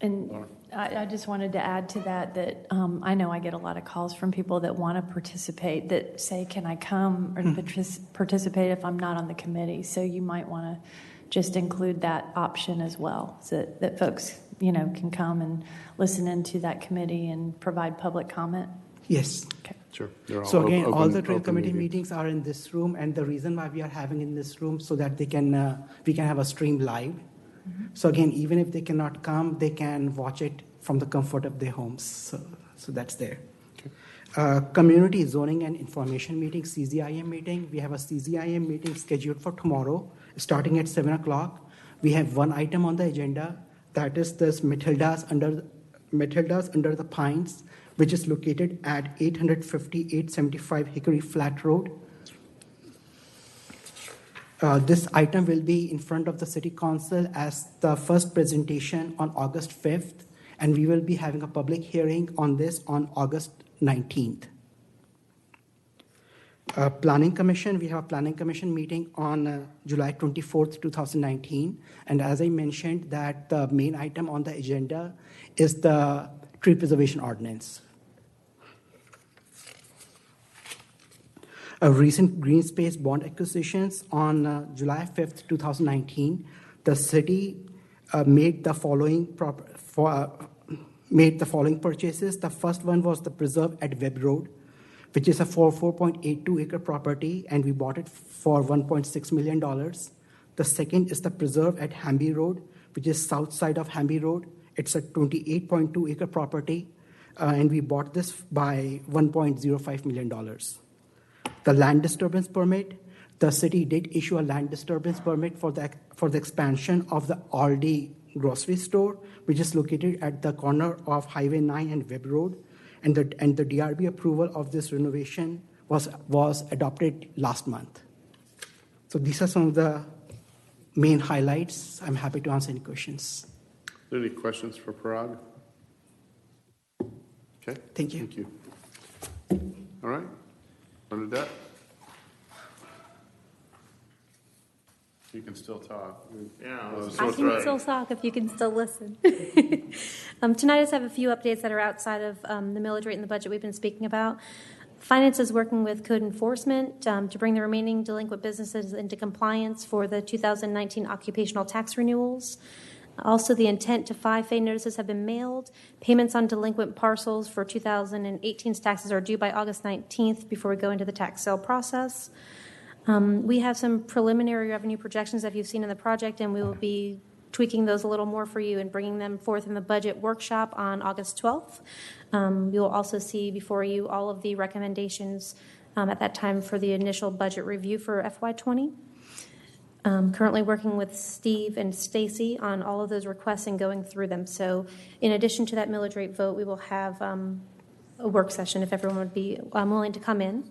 And I just wanted to add to that I know I get a lot of calls from people that want to participate, that say, can I come or participate if I'm not on the committee? So you might want to just include that option as well, so that folks, can come and listen into that committee and provide public comment. Yes. Okay. Sure. So again, all the trail committee meetings are in this room, and the reason why we are having in this room so that we can have a stream live. So again, even if they cannot come, they can watch it from the comfort of their homes. So that's there. Community zoning and information meeting, CZIM meeting. We have a CZIM meeting scheduled for tomorrow, starting at 7 o'clock. We have one item on the agenda, that is this Matilda's under the Pines, which is located at 850-875 Hickory Flat Road. This item will be in front of the City Council as the first presentation on August 5th, and we will be having a public hearing on this on August 19th. Planning Commission, we have a Planning Commission meeting on July 24th, 2019, and as I mentioned, that the main item on the agenda is the tree preservation ordinance. Recent green space bond acquisitions on July 5th, 2019, the city made the following purchases. The first one was the preserve at Webb Road, which is a 4.82 acre property, and we bought it for $1.6 million. The second is the preserve at Hamby Road, which is south side of Hamby Road. It's a 28.2 acre property, and we bought this by $1.05 million. The land disturbance permit, the city did issue a land disturbance permit for the expansion of the Aldi grocery store, which is located at the corner of Highway 9 and Webb Road, and the DRB approval of this renovation was adopted last month. So these are some of the main highlights. I'm happy to answer any questions. Are there any questions for Parag? Okay. Thank you. Thank you. All right. Bernadette? You can still talk. I can still talk if you can still listen. Tonight I just have a few updates that are outside of the millage rate and the budget we've been speaking about. Finance is working with code enforcement to bring the remaining delinquent businesses into compliance for the 2019 occupational tax renewals. Also, the intent to file notices have been mailed. Payments on delinquent parcels for 2018's taxes are due by August 19th before we go into the tax sale process. We have some preliminary revenue projections that you've seen in the project, and we will be tweaking those a little more for you and bringing them forth in the budget workshop on August 12th. You will also see before you all of the recommendations at that time for the initial budget review for FY20. Currently working with Steve and Stacy on all of those requests and going through them. So in addition to that millage rate vote, we will have a work session if everyone would be willing to come in.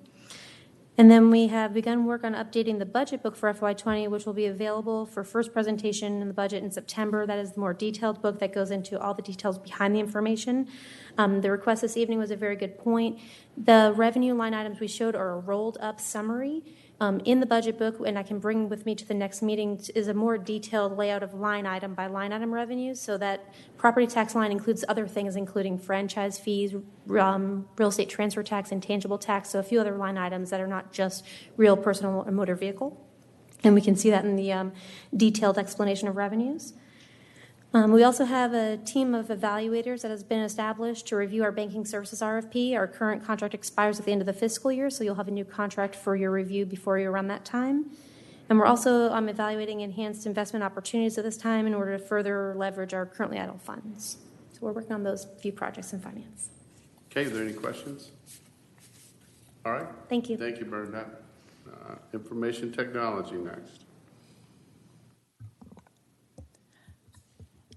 And then we have begun work on updating the budget book for FY20, which will be available for first presentation in the budget in September. That is the more detailed book that goes into all the details behind the information. The request this evening was a very good point. The revenue line items we showed are a rolled up summary. In the budget book, and I can bring with me to the next meeting, is a more detailed layout of line item by line item revenues, so that property tax line includes other things, including franchise fees, real estate transfer tax, intangible tax, so a few other line items that are not just real personal or motor vehicle. And we can see that in the detailed explanation of revenues. We also have a team of evaluators that has been established to review our banking services RFP. Our current contract expires at the end of the fiscal year, so you'll have a new contract for your review before you run that time. And we're also evaluating enhanced investment opportunities at this time in order to further leverage our currently idle funds. So we're working on those few projects in finance. Okay, are there any questions? All right. Thank you. Thank you, Bernadette. Information technology next.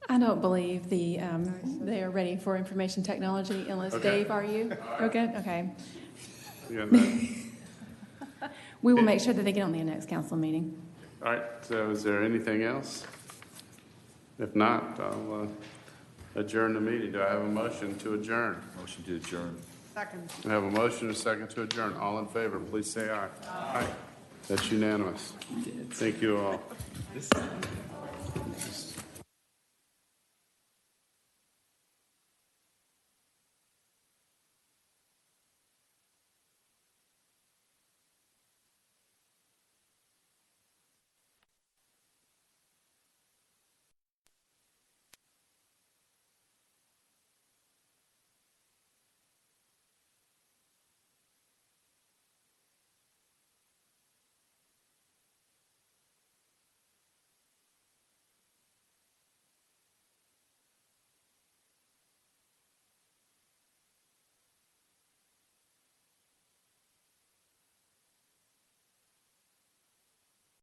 I don't believe they are ready for information technology unless Dave, are you? We're good? Okay. Yeah, We will make sure that they get on the next council meeting. all right, so is there anything else? If not, I'll adjourn the meeting. Do I have a motion to adjourn? Motion to adjourn. Second. I have a motion and a second to adjourn. All in favor, please say aye. Aye. That's unanimous. Thank you all.